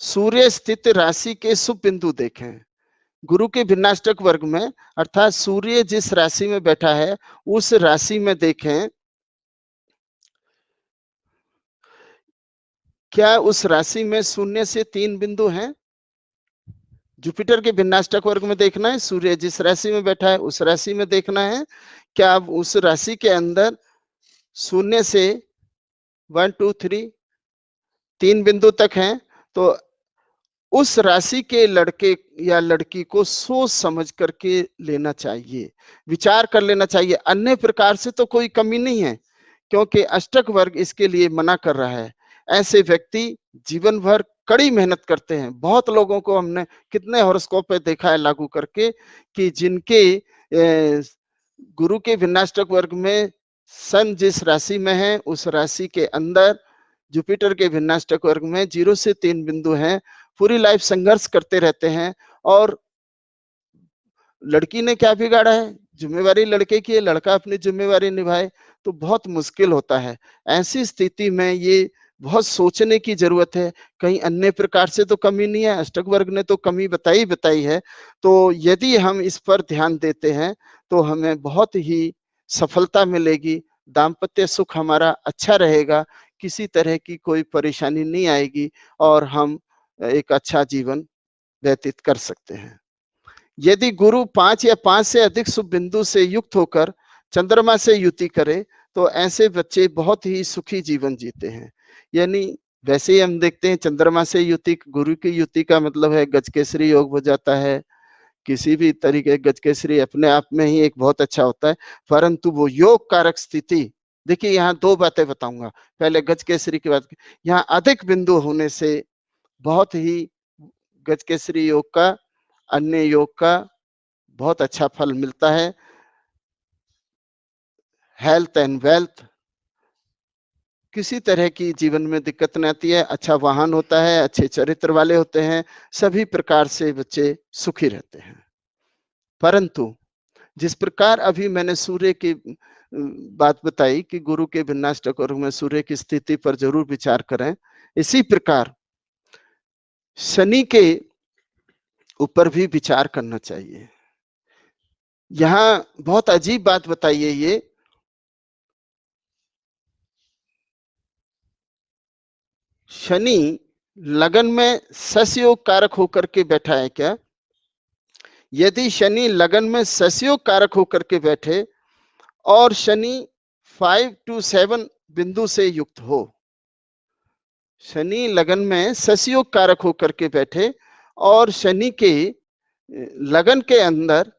सूर्य स्थित राशि के शुभ बिंदु देखें। गुरु के भिन्नाष्टक वर्ग में अर्थात सूर्य जिस राशि में बैठा है उस राशि में देखें, क्या उस राशि में शून्य से 3 बिंदु हैं? जुपिटर के भिन्नाष्टक वर्ग में देखना है, सूर्य जिस राशि में बैठा है उस राशि में देखना है, क्या उस राशि के अंदर शून्य से 1 2 3 बिंदु तक हैं। तो उस राशि के लड़के या लड़की को सोच समझ करके लेना चाहिए, विचार कर लेना चाहिए। अन्य प्रकार से तो कोई कमी नहीं है, क्योंकि अष्टक वर्ग इसके लिए मना कर रहा है। ऐसे व्यक्ति जीवन भर कड़ी मेहनत करते हैं। बहुत लोगों को हमने कितने हॉरोस्कोप पे देखा है लागू करके कि जिनके गुरु के भिन्नाष्टक वर्ग में सन जिस राशि में है उस राशि के अंदर जुपिटर के भिन्नाष्टक वर्ग में 0 से 3 बिंदु हैं, पूरी लाइफ संघर्ष करते रहते हैं। और लड़की ने क्या बिगाड़ा है, जिम्मेवारी लड़के की है, लड़का अपनी जिम्मेवारी निभाए, तो बहुत मुश्किल होता है। ऐसी स्थिति में ये बहुत सोचने की जरूरत है, कहीं अन्य प्रकार से तो कमी नहीं है, अष्टक वर्ग ने तो कमी बताई बताई है। तो यदि हम इस पर ध्यान देते हैं तो हमें बहुत ही सफलता मिलेगी, दाम्पत्य सुख हमारा अच्छा रहेगा, किसी तरह की कोई परेशानी नहीं आएगी और हम एक अच्छा जीवन व्यतीत कर सकते हैं। यदि गुरु 5 या 5 से अधिक शुभ बिंदु से युक्त होकर चंद्रमा से युति करे तो ऐसे बच्चे बहुत ही सुखी जीवन जीते हैं। यानी वैसे ही हम देखते हैं चंद्रमा से युति, गुरु की युति का मतलब है गजकेसरी योग हो जाता है। किसी भी तरीके गजकेसरी अपने आप में ही एक बहुत अच्छा होता है, परंतु वो योग कारक स्थिति, देखिए यहाँ दो बातें बताऊंगा। पहले गजकेसरी की बात, यहाँ अधिक बिंदु होने से बहुत ही गजकेसरी योग का, अन्य योग का बहुत अच्छा फल मिलता है। हेल्थ एंड वेल्थ, किसी तरह की जीवन में दिक्कत नहीं आती है, अच्छा वाहन होता है, अच्छे चरित्र वाले होते हैं, सभी प्रकार से बच्चे सुखी रहते हैं। परंतु जिस प्रकार अभी मैंने सूर्य की बात बताई कि गुरु के भिन्नाष्टक वर्ग में सूर्य की स्थिति पर जरूर विचार करें, इसी प्रकार शनि के ऊपर भी विचार करना चाहिए। यहां बहुत अजीब बात बताइए, ये शनि लगन में ससयोग कारक होकर के बैठा है क्या? यदि शनि लगन में ससयोग कारक होकर के बैठे और शनि 5 to 7 बिंदु से युक्त हो, शनि लगन में ससयोग कारक होकर के बैठे और शनि के लगन के अंदर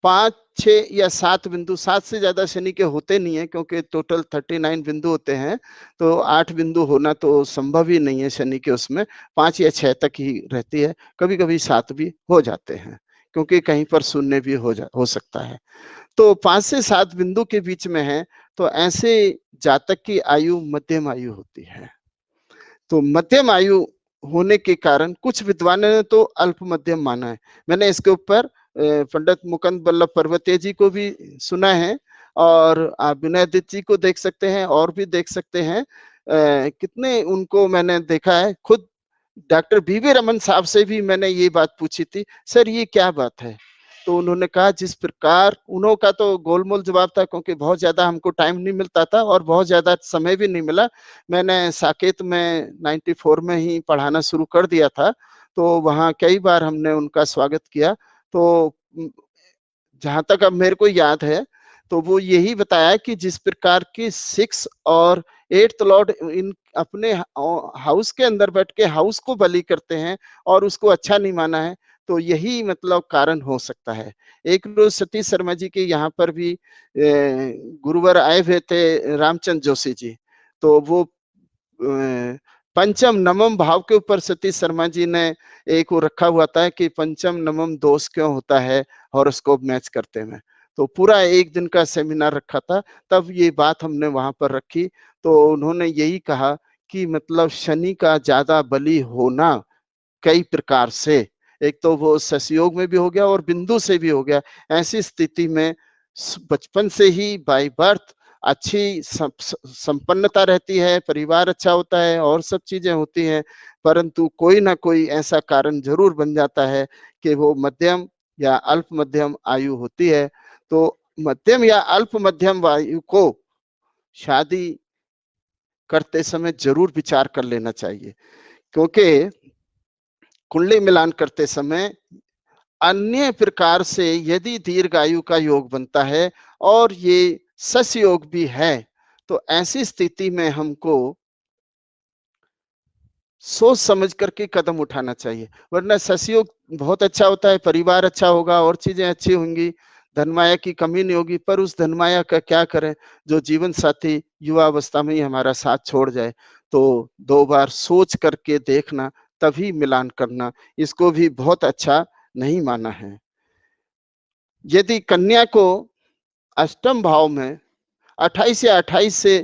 5 6 या 7 बिंदु, 7 से ज्यादा शनि के होते नहीं है क्योंकि टोटल 39 बिंदु होते हैं, तो 8 बिंदु होना तो संभव ही नहीं है शनि के, उसमें 5 या 6 तक ही रहती है, कभी कभी 7 भी हो जाते हैं क्योंकि कहीं पर शून्य भी हो सकता है। तो 5 से 7 बिंदु के बीच में है, तो ऐसे जातक की आयु मध्यम आयु होती है। तो मध्यम आयु होने के कारण कुछ विद्वानों ने तो अल्प मध्यम माना है। मैंने इसके ऊपर पंडित मुकुंद बल्लभ पर्वतीय जी को भी सुना है और आप विनय दत्त जी को देख सकते हैं और भी देख सकते हैं। कितने उनको मैंने देखा है। खुद डॉक्टर बीवी रमन साहब से भी मैंने ये बात पूछी थी, सर ये क्या बात है? तो उन्होंने कहा जिस प्रकार, उन्हों का तो गोलमोल जवाब था क्योंकि बहुत ज्यादा हमको टाइम नहीं मिलता था और बहुत ज्यादा समय भी नहीं मिला। मैंने साकेत में 94 में ही पढ़ाना शुरू कर दिया था, तो वहाँ कई बार हमने उनका स्वागत किया। तो जहां तक अब मेरे को याद है, तो वो यही बताया कि जिस प्रकार की 6 और 8th लॉर्ड इन अपने हाउस के अंदर बैठ के हाउस को बलि करते हैं और उसको अच्छा नहीं माना है, तो यही मतलब कारण हो सकता है। एक रोज सतीश शर्मा जी के यहाँ पर भी गुरुवर आए हुए थे, रामचंद्र जोशी जी। तो वो पंचम नवम भाव के ऊपर सतीश शर्मा जी ने एक वो रखा हुआ था कि पंचम नवम दोष क्यों होता है हॉरोस्कोप मैच करते में। तो पूरा एक दिन का सेमिनार रखा था, तब ये बात हमने वहां पर रखी। तो उन्होंने यही कहा कि मतलब शनि का ज्यादा बलि होना कई प्रकार से, एक तो वो ससयोग में भी हो गया और बिंदु से भी हो गया। ऐसी स्थिति में बचपन से ही बाय बर्थ अच्छी संपन्नता रहती है, परिवार अच्छा होता है और सब चीजें होती हैं, परंतु कोई ना कोई ऐसा कारण जरूर बन जाता है कि वो मध्यम या अल्प मध्यम आयु होती है। तो मध्यम या अल्प मध्यम आयु को शादी करते समय जरूर विचार कर लेना चाहिए, क्योंकि कुंडली मिलान करते समय अन्य प्रकार से यदि दीर्घायु का योग बनता है और ये सस योग भी है, तो ऐसी स्थिति में हमको सोच समझ करके कदम उठाना चाहिए। वरना सस योग बहुत अच्छा होता है, परिवार अच्छा होगा और चीजें अच्छी होंगी, धनमाया की कमी नहीं होगी, पर उस धनमाया का क्या करें जो जीवन साथी युवा अवस्था में ही हमारा साथ छोड़ जाए। तो 2 बार सोच करके देखना, तभी मिलान करना, इसको भी बहुत अच्छा नहीं माना है। यदि कन्या को अष्टम भाव में 28 या 28 से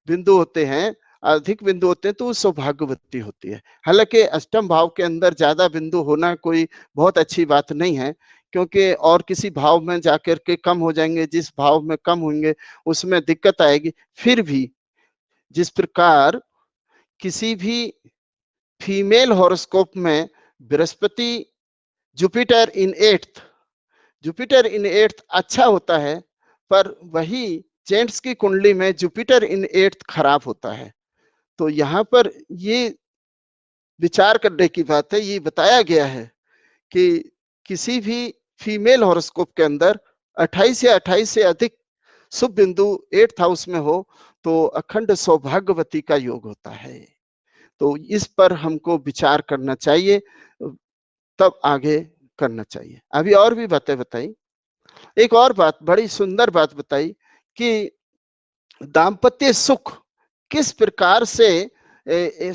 बिंदु होते हैं, अधिक बिंदु होते हैं, तो वो सौभाग्यवती होती है। हालांकि अष्टम भाव के अंदर ज्यादा बिंदु होना कोई बहुत अच्छी बात नहीं है, क्योंकि और किसी भाव में जाकर के कम हो जाएंगे, जिस भाव में कम होंगे उसमें दिक्कत आएगी। फिर भी जिस प्रकार किसी भी फीमेल हॉरोस्कोप में Brihaspati Jupiter in 8th, Jupiter in 8th अच्छा होता है, पर वही जेंट्स की कुंडली में जुपिटर इन 8th खराब होता है। तो यहाँ पर ये विचार करने की बात है, ये बताया गया है कि किसी भी फीमेल हॉरोस्कोप के अंदर 28 या 28 से अधिक शुभ बिंदु 8th हाउस में हो तो अखंड सौभाग्यवती का योग होता है। तो इस पर हमको विचार करना चाहिए, तब आगे करना चाहिए। अभी और भी बातें बताई। एक और बात, बड़ी सुंदर बात बताई कि दाम्पत्य सुख किस प्रकार से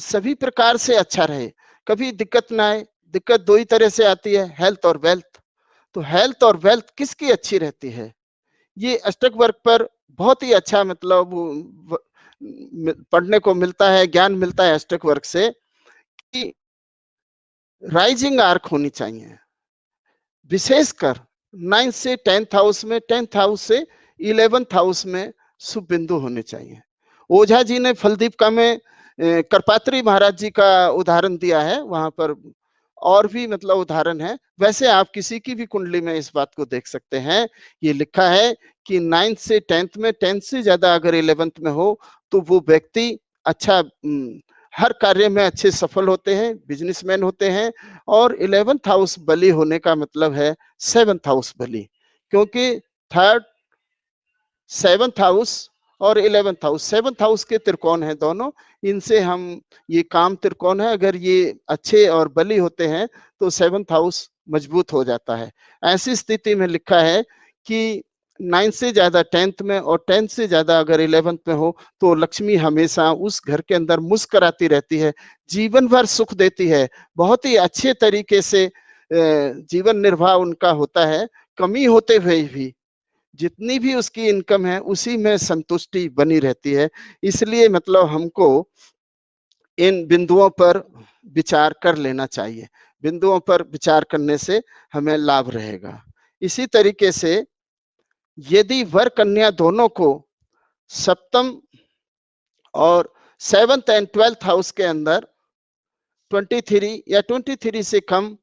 सभी प्रकार से अच्छा रहे, कभी दिक्कत ना आए। दिक्कत 2 ही तरह से आती है, हेल्थ और वेल्थ। तो हेल्थ और वेल्थ किसकी अच्छी रहती है, ये अष्टक वर्ग पर बहुत ही अच्छा मतलब पढ़ने को मिलता है, ज्ञान मिलता है अष्टक वर्ग से कि राइजिंग आर्क होनी चाहिए, विशेषकर 9th से 10th हाउस में, 10th हाउस से 11th हाउस में शुभ बिंदु होने चाहिए। ओझा जी ने फलदीपिका में करपात्री महाराज जी का उदाहरण दिया है, वहां पर और भी मतलब उदाहरण है। वैसे आप किसी की भी कुंडली में इस बात को देख सकते हैं। ये लिखा है कि 9th से 10th में, 10th से ज्यादा अगर 11th में हो तो वो व्यक्ति अच्छा हर कार्य में अच्छे सफल होते हैं, बिजनेसमैन होते हैं। और 11th हाउस बली होने का मतलब है 7th हाउस बली, क्योंकि थर्ड 7th हाउस और 11th हाउस, 7th हाउस के त्रिकोण है दोनों। इनसे हम, ये काम त्रिकोण है, अगर ये अच्छे और बली होते हैं तो 7th हाउस मजबूत हो जाता है। ऐसी स्थिति में लिखा है कि 9th से ज्यादा 10th में और 10th से ज्यादा अगर 11th में हो तो लक्ष्मी हमेशा उस घर के अंदर मुस्कुराती रहती है, जीवन भर सुख देती है, बहुत ही अच्छे तरीके से जीवन निर्वाह उनका होता है। कमी होते हुए भी जितनी भी उसकी इनकम है उसी में संतुष्टि बनी रहती है। इसलिए मतलब हमको इन बिंदुओं पर विचार कर लेना चाहिए, बिंदुओं पर विचार करने से हमें लाभ रहेगा। इसी तरीके से यदि वर कन्या दोनों को सप्तम और 7th एंड 12th हाउस के अंदर 23 या 23 से कम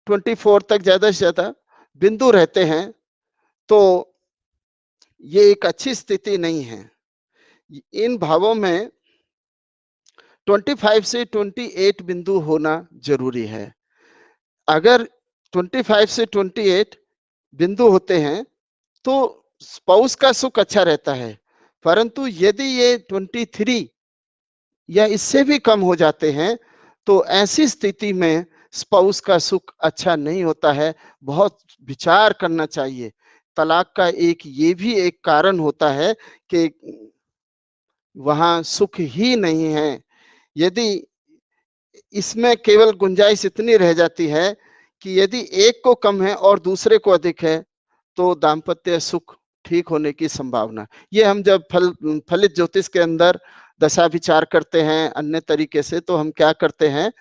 24 तक ज्यादा से ज्यादा बिंदु रहते हैं, तो ये एक अच्छी स्थिति नहीं है। इन भावों में 25 से 28 बिंदु होना जरूरी है। अगर 25 से 28 बिंदु होते हैं तो स्पाउस का सुख अच्छा रहता है, परंतु यदि ये 23 या इससे भी कम हो जाते हैं तो ऐसी स्थिति में स्पाउस का सुख अच्छा नहीं होता है। बहुत विचार करना चाहिए। तलाक का ये भी एक कारण होता है कि वहां सुख ही नहीं है। यदि इसमें केवल गुंजाइश इतनी रह जाती है कि यदि एक को कम है और दूसरे को अधिक है तो दाम्पत्य सुख ठीक होने की संभावना। ये हम जब फलित ज्योतिष के अंदर दशा विचार करते हैं अन्य तरीके से, तो हम क्या करते हैं,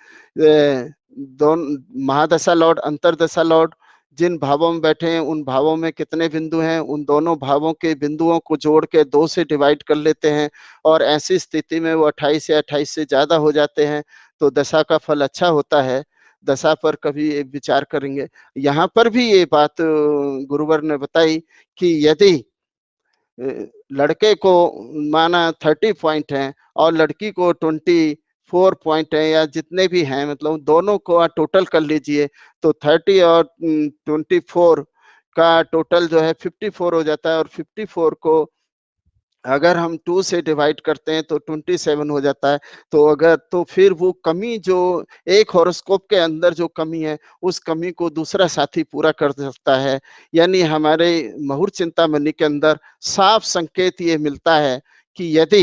दोनों महादशा लॉर्ड अंतरदशा लॉर्ड जिन भावों में बैठे हैं उन भावों में कितने बिंदु हैं, उन दोनों भावों के बिंदुओं को जोड़ के 2 से डिवाइड कर लेते हैं, और ऐसी स्थिति में वो 28 या 28 से ज्यादा हो जाते हैं तो दशा का फल अच्छा होता है। दशा पर कभी विचार करेंगे। यहाँ पर भी ये बात गुरुवर ने बताई कि यदि लड़के को माना 30 पॉइंट है और लड़की को 24 पॉइंट है या जितने भी हैं, मतलब दोनों को टोटल कर लीजिए तो 30 और 24 का टोटल जो है 54 हो जाता है, और 54 को अगर हम 2 से डिवाइड करते हैं तो 27 हो जाता है। तो अगर तो फिर वो कमी जो एक हॉरोस्कोप के अंदर जो कमी है उस कमी को दूसरा साथी पूरा कर सकता है। यानी हमारे मुहूर्त चिंतामणि के अंदर साफ संकेत ये मिलता है कि यदि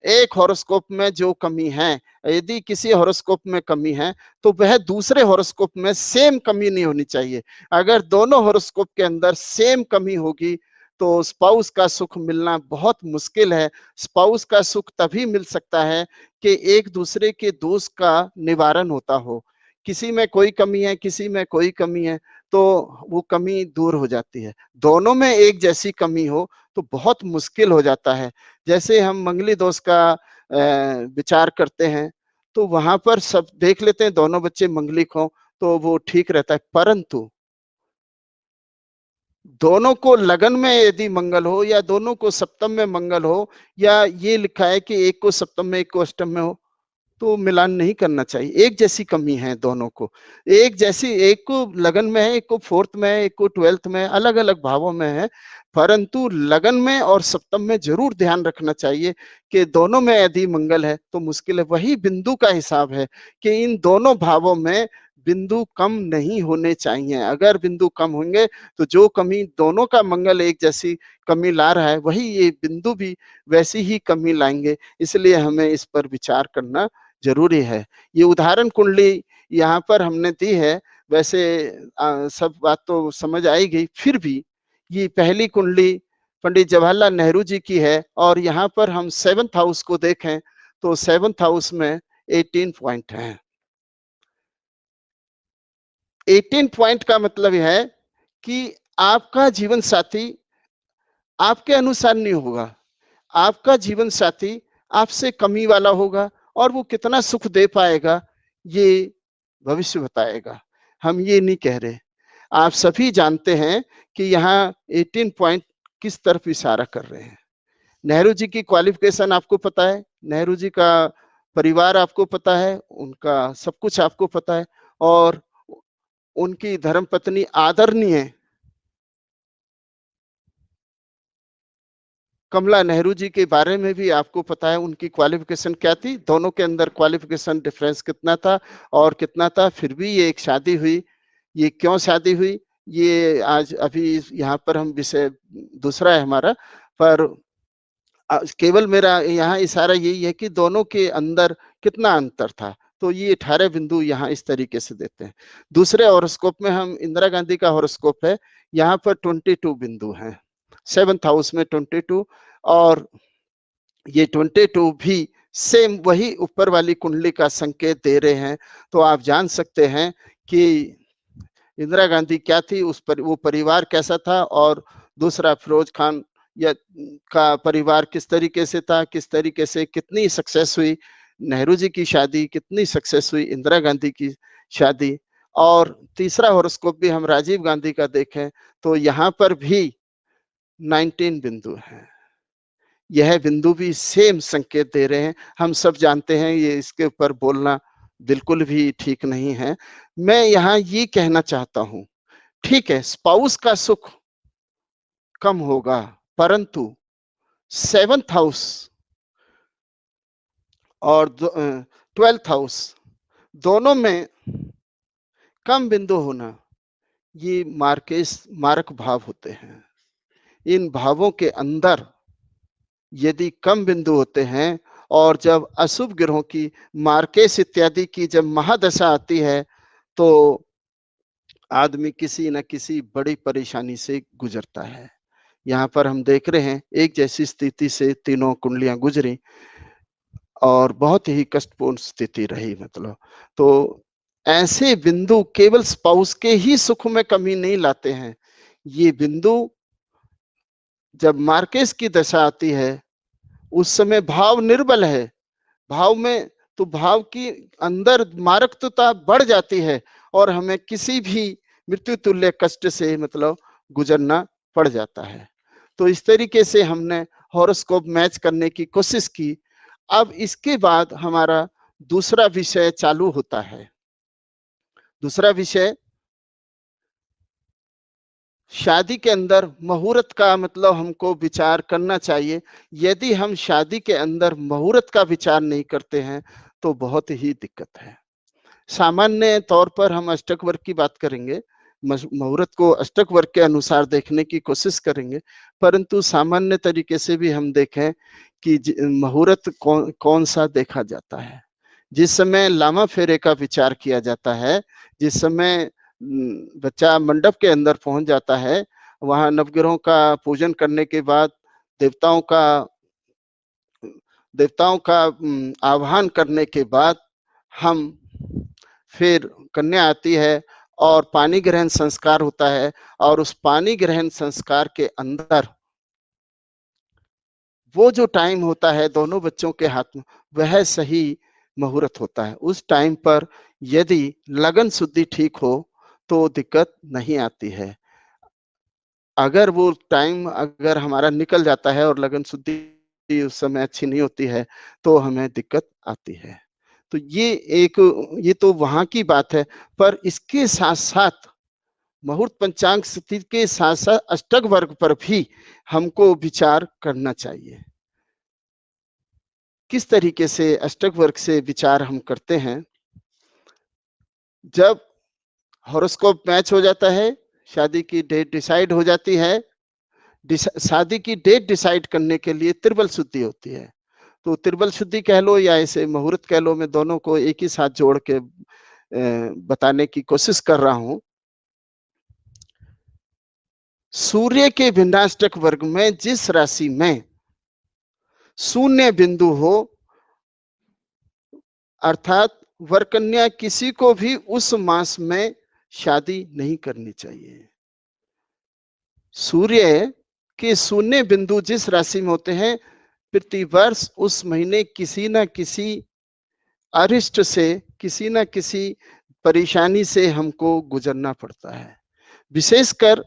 एक हॉरोस्कोप में जो कमी है, यदि किसी हॉरोस्कोप में कमी है तो वह दूसरे हॉरोस्कोप में सेम कमी नहीं होनी चाहिए। अगर दोनों हॉरोस्कोप के अंदर सेम कमी होगी तो स्पाउस का सुख मिलना बहुत मुश्किल है। स्पाउस का सुख तभी मिल सकता है कि एक दूसरे के दोष का निवारण होता हो। किसी में कोई कमी है, किसी में कोई कमी है, तो वो कमी दूर हो जाती है। दोनों में एक जैसी कमी हो तो बहुत मुश्किल हो जाता है। जैसे हम मंगली दोष का विचार करते हैं तो वहां पर सब देख लेते हैं दोनों बच्चे मंगलिक हो तो वो ठीक रहता है, परंतु दोनों को लगन में यदि मंगल हो या दोनों को सप्तम में मंगल हो, या ये लिखा है कि एक को सप्तम में एक को अष्टम में हो, तो मिलान नहीं करना चाहिए। एक जैसी कमी है दोनों को, एक जैसी, एक को लगन में है, एक को 4th में है, एक को 12th में, अलग अलग भावों में है, परंतु लगन में और सप्तम में जरूर ध्यान रखना चाहिए कि दोनों में यदि मंगल है तो मुश्किल है। वही बिंदु का हिसाब है कि इन दोनों भावों में बिंदु कम नहीं होने चाहिए। अगर बिंदु कम होंगे तो जो कमी दोनों का मंगल एक जैसी कमी ला रहा है वही ये बिंदु भी वैसी ही कमी लाएंगे। इसलिए हमें इस पर विचार करना जरूरी है। ये उदाहरण कुंडली यहाँ पर हमने दी है, वैसे सब बात तो समझ आएगी, फिर भी ये पहली कुंडली पंडित जवाहरलाल नेहरू जी की है, और यहाँ पर हम 7th हाउस को देखें तो 7th हाउस में 18 पॉइंट है। 18 पॉइंट का मतलब है कि आपका जीवन साथी आपके अनुसार नहीं होगा, आपका जीवन साथी आपसे कमी वाला होगा, और वो कितना सुख दे पाएगा ये भविष्य बताएगा। हम ये नहीं कह रहे। आप सभी जानते हैं कि यहाँ 18 पॉइंट किस तरफ इशारा कर रहे हैं। नेहरू जी की क्वालिफिकेशन आपको पता है, नेहरू जी का परिवार आपको पता है, उनका सब कुछ आपको पता है, और उनकी धर्मपत्नी आदरणीय कमला नेहरू जी के बारे में भी आपको पता है, उनकी क्वालिफिकेशन क्या थी, दोनों के अंदर क्वालिफिकेशन डिफरेंस कितना था और कितना था, फिर भी ये एक शादी हुई। ये क्यों शादी हुई, ये आज अभी यहाँ पर हम विषय दूसरा है हमारा, पर केवल मेरा यहाँ इशारा यही है कि दोनों के अंदर कितना अंतर था। तो ये 18 बिंदु यहाँ इस तरीके से देते हैं। दूसरे हॉरोस्कोप में हम इंदिरा गांधी का हॉरोस्कोप है, यहाँ पर 22 बिंदु हैं, 7th हाउस में 22, और ये 22 भी सेम वही ऊपर वाली कुंडली का संकेत दे रहे हैं। तो आप जान सकते हैं कि इंदिरा गांधी क्या थी, उस पर वो परिवार कैसा था, और दूसरा फिरोज खान या का परिवार किस तरीके से था, किस तरीके से कितनी सक्सेस हुई नेहरू जी की शादी, कितनी सक्सेस हुई इंदिरा गांधी की शादी। और तीसरा हॉरोस्कोप भी हम राजीव गांधी का देखें तो यहाँ पर भी 19 बिंदु हैं। यह बिंदु भी सेम संकेत दे रहे हैं। हम सब जानते हैं ये, इसके ऊपर बोलना बिल्कुल भी ठीक नहीं है। मैं यहाँ ये कहना चाहता हूं, ठीक है स्पाउस का सुख कम होगा, परंतु 7th हाउस और 12th हाउस दोनों में कम बिंदु होना, ये मारक भाव होते हैं। इन भावों के अंदर यदि कम बिंदु होते हैं और जब अशुभ ग्रहों की मार्केस इत्यादि की जब महादशा आती है तो आदमी किसी न किसी बड़ी परेशानी से गुजरता है। यहाँ पर हम देख रहे हैं एक जैसी स्थिति से तीनों कुंडलियां गुजरी और बहुत ही कष्टपूर्ण स्थिति रही। मतलब तो ऐसे बिंदु केवल स्पाउस के ही सुख में कमी नहीं लाते हैं। ये बिंदु जब मार्केस की दशा आती है उस समय भाव निर्बल है, भाव में तो भाव की अंदर मारकता बढ़ जाती है और हमें किसी भी मृत्यु तुल्य कष्ट से मतलब गुजरना पड़ जाता है। तो इस तरीके से हमने हॉरोस्कोप मैच करने की कोशिश की। अब इसके बाद हमारा दूसरा विषय चालू होता है। दूसरा विषय शादी के अंदर मुहूर्त का मतलब हमको विचार करना चाहिए। यदि हम शादी के अंदर मुहूर्त का विचार नहीं करते हैं तो बहुत ही दिक्कत है। सामान्य तौर पर हम अष्टक वर्ग की बात करेंगे, मुहूर्त को अष्टक वर्ग के अनुसार देखने की कोशिश करेंगे, परंतु सामान्य तरीके से भी हम देखें कि मुहूर्त कौन सा देखा जाता है। जिस समय लामा फेरे का विचार किया जाता है, जिस समय बच्चा मंडप के अंदर पहुंच जाता है, वहां नवग्रहों का पूजन करने के बाद देवताओं का आह्वान करने के बाद हम फिर कन्या आती है और पानी ग्रहण संस्कार होता है, और उस पानी ग्रहण संस्कार के अंदर वो जो टाइम होता है दोनों बच्चों के हाथ में, वह सही मुहूर्त होता है। उस टाइम पर यदि लगन शुद्धि ठीक हो तो दिक्कत नहीं आती है। अगर वो टाइम अगर हमारा निकल जाता है और लगन शुद्धि उस समय अच्छी नहीं होती है तो हमें दिक्कत आती है। तो ये तो वहां की बात है, पर इसके साथ साथ मुहूर्त पंचांग स्थिति के साथ साथ अष्टक वर्ग पर भी हमको विचार करना चाहिए। किस तरीके से अष्टक वर्ग से विचार हम करते हैं? जब हॉरोस्कोप मैच हो जाता है, शादी की डेट डिसाइड हो जाती है, शादी की डेट डिसाइड करने के लिए त्रिबल शुद्धि होती है। तो त्रिबल शुद्धि कह लो या इसे मुहूर्त कह लो, मैं दोनों को एक ही साथ जोड़ के बताने की कोशिश कर रहा हूं। सूर्य के भिन्नाष्टक वर्ग में जिस राशि में शून्य बिंदु हो, अर्थात वर कन्या किसी को भी उस मास में शादी नहीं करनी चाहिए। सूर्य के शून्य बिंदु जिस राशि में होते हैं, प्रतिवर्ष उस महीने किसी न किसी अरिष्ट से, किसी न किसी परेशानी से हमको गुजरना पड़ता है। विशेषकर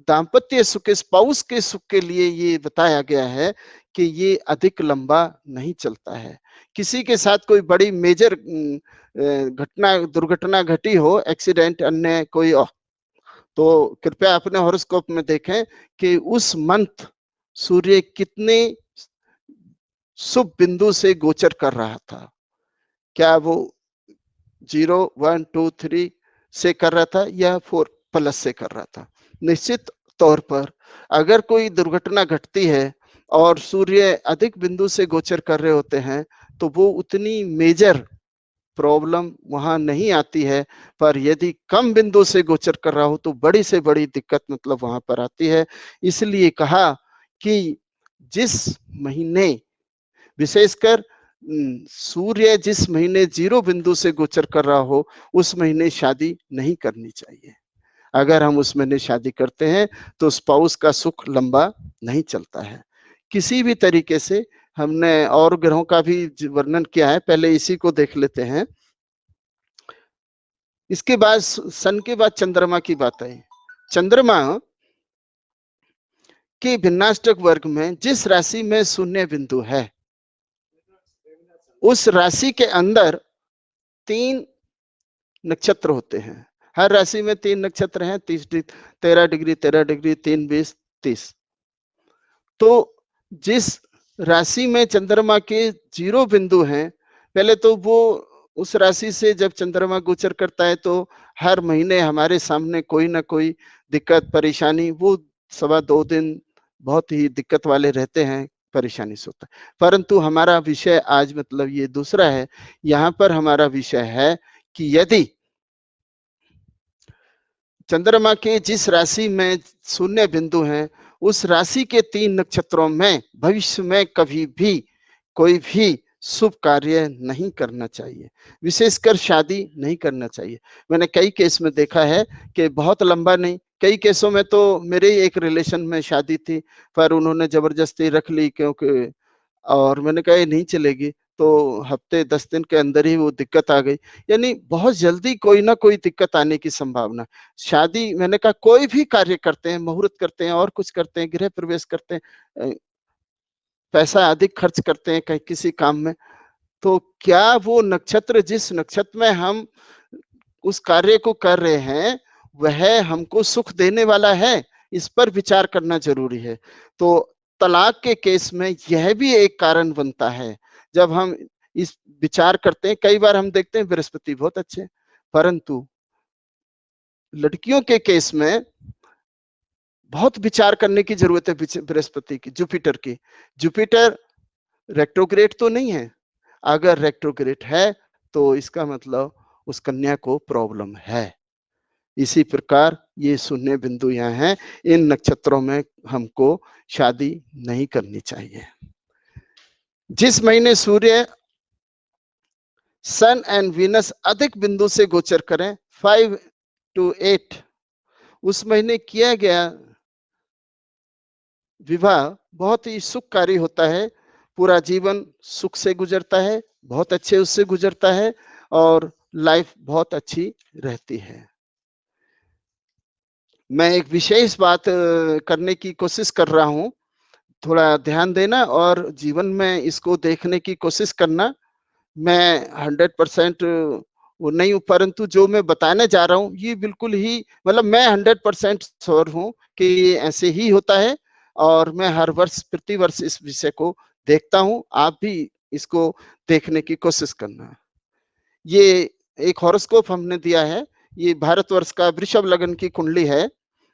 दाम्पत्य सुख, स्पाउस के सुख के लिए ये बताया गया है कि ये अधिक लंबा नहीं चलता है। किसी के साथ कोई बड़ी मेजर दुर्घटना घटी हो, एक्सीडेंट अन्य कोई, तो कृपया अपने हॉरोस्कोप में देखें कि उस मंथ सूर्य कितने शुभ बिंदु से गोचर कर रहा था। क्या वो 0, 1, 2, 3 से कर रहा था या 4+ से कर रहा था? निश्चित तौर पर अगर कोई दुर्घटना घटती है और सूर्य अधिक बिंदु से गोचर कर रहे होते हैं तो वो उतनी मेजर प्रॉब्लम वहां नहीं आती है, पर यदि कम बिंदु से गोचर कर रहा हो तो बड़ी से बड़ी दिक्कत मतलब वहां पर आती है। इसलिए कहा कि जिस महीने, विशेषकर सूर्य जिस महीने 0 बिंदु से गोचर कर रहा हो उस महीने शादी नहीं करनी चाहिए। अगर हम उसमें नहीं शादी करते हैं तो स्पाउस का सुख लंबा नहीं चलता है किसी भी तरीके से। हमने और ग्रहों का भी वर्णन किया है, पहले इसी को देख लेते हैं। इसके बाद सन के बाद चंद्रमा की बात आई। चंद्रमा के भिन्नाष्टक वर्ग में जिस राशि में शून्य बिंदु है, उस राशि के अंदर 3 नक्षत्र होते हैं। हर राशि में 3 नक्षत्र हैं, 13 डिग्री 13 डिग्री 3 20 30। तो जिस राशि में चंद्रमा के 0 बिंदु हैं, पहले तो वो उस राशि से जब चंद्रमा गोचर करता है तो हर महीने हमारे सामने कोई ना कोई दिक्कत परेशानी, वो 2.25 दिन बहुत ही दिक्कत वाले रहते हैं, परेशानी से होता है। परंतु हमारा विषय आज मतलब ये दूसरा है। यहाँ पर हमारा विषय है कि यदि चंद्रमा के जिस राशि में शून्य बिंदु हैं, उस राशि के 3 नक्षत्रों में भविष्य में कभी भी कोई भी शुभ कार्य नहीं करना चाहिए, विशेषकर शादी नहीं करना चाहिए। मैंने कई केस में देखा है कि बहुत लंबा नहीं, कई केसों में तो मेरे ही एक रिलेशन में शादी थी, पर उन्होंने जबरदस्ती रख ली क्योंकि, और मैंने कहा ये नहीं चलेगी, तो हफ्ते 10 दिन के अंदर ही वो दिक्कत आ गई। यानी बहुत जल्दी कोई ना कोई दिक्कत आने की संभावना। शादी, मैंने कहा कोई भी कार्य करते हैं, मुहूर्त करते हैं और कुछ करते हैं, गृह प्रवेश करते हैं, पैसा अधिक खर्च करते हैं कहीं किसी काम में, तो क्या वो नक्षत्र, जिस नक्षत्र में हम उस कार्य को कर रहे हैं, वह हमको सुख देने वाला है? इस पर विचार करना जरूरी है। तो तलाक के केस में यह भी एक कारण बनता है। जब हम इस विचार करते हैं, कई बार हम देखते हैं बृहस्पति बहुत अच्छे, परंतु लड़कियों के केस में बहुत विचार करने की जरूरत है बृहस्पति की, जुपिटर की। जुपिटर रेट्रोग्रेड तो नहीं है, अगर रेट्रोग्रेड है तो इसका मतलब उस कन्या को प्रॉब्लम है। इसी प्रकार ये शून्य बिंदु यहाँ हैं, इन नक्षत्रों में हमको शादी नहीं करनी चाहिए। जिस महीने सूर्य, सन एंड वीनस अधिक बिंदु से गोचर करें 5 to 8, उस महीने किया गया विवाह बहुत ही सुखकारी होता है, पूरा जीवन सुख से गुजरता है, बहुत अच्छे उससे गुजरता है और लाइफ बहुत अच्छी रहती है। मैं एक विशेष बात करने की कोशिश कर रहा हूं, थोड़ा ध्यान देना और जीवन में इसको देखने की कोशिश करना। मैं 100% वो नहीं हूं, परंतु जो मैं बताने जा रहा हूं ये बिल्कुल ही, मतलब मैं 100% श्योर हूं कि ये ऐसे ही होता है, और मैं हर वर्ष प्रति वर्ष इस विषय को देखता हूं। आप भी इसको देखने की कोशिश करना। ये एक हॉरोस्कोप हमने दिया है, ये भारतवर्ष का वृषभ लग्न की कुंडली है,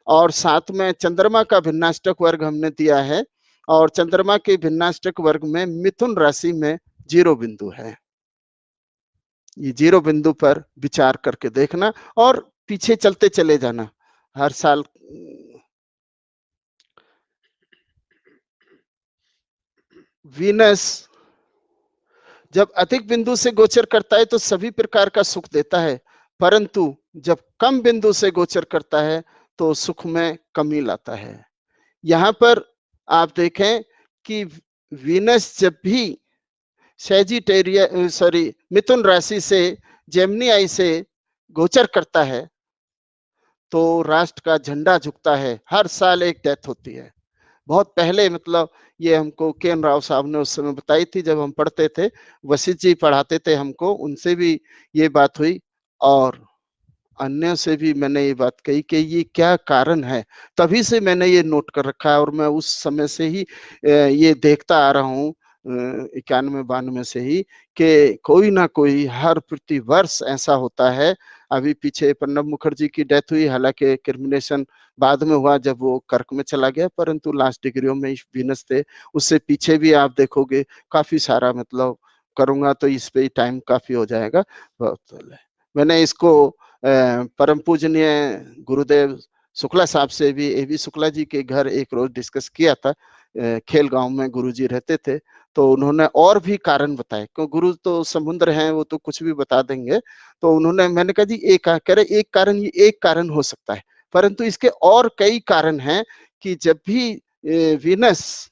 और साथ में चंद्रमा का भिन्नाष्टक वर्ग हमने दिया है, और चंद्रमा के भिन्नाष्टक वर्ग में मिथुन राशि में 0 बिंदु है। ये 0 बिंदु पर विचार करके देखना और पीछे चलते चले जाना हर साल। वीनस जब अधिक बिंदु से गोचर करता है तो सभी प्रकार का सुख देता है, परंतु जब कम बिंदु से गोचर करता है तो सुख में कमी लाता है। यहाँ पर आप देखें कि वीनस जब भी मिथुन राशि से जेमिनी आई से गोचर करता है तो राष्ट्र का झंडा झुकता है, हर साल एक डेथ होती है। बहुत पहले, मतलब ये हमको के.एन. राव साहब ने उस समय बताई थी जब हम पढ़ते थे, वशिष्ठ जी पढ़ाते थे हमको, उनसे भी ये बात हुई और अन्य से भी मैंने ये बात कही कि ये क्या कारण है। तभी से मैंने ये नोट कर रखा है और मैं उस समय से ही ये देखता आ रहा हूँ, 91-92 से ही, कि कोई ना कोई हर प्रति वर्ष ऐसा होता है। अभी पीछे प्रणब मुखर्जी की डेथ हुई, हालांकि क्रिमिनेशन बाद में हुआ जब वो कर्क में चला गया, परंतु लास्ट डिग्रियों में वीनस थे। उससे पीछे भी आप देखोगे काफी सारा, मतलब करूंगा तो इस पे टाइम काफी हो जाएगा। मैंने इसको परम पूजनीय गुरुदेव शुक्ला साहब से भी, ए.वी. शुक्ला जी के घर एक रोज डिस्कस किया था। खेल गांव में गुरुजी रहते थे, तो उन्होंने और भी कारण बताए, क्यों गुरु तो समुद्र हैं, वो तो कुछ भी बता देंगे। तो उन्होंने, मैंने कहा जी एक कह रहे एक कारण, ये एक कारण हो सकता है, परंतु इसके और कई कारण हैं कि जब भी वीनस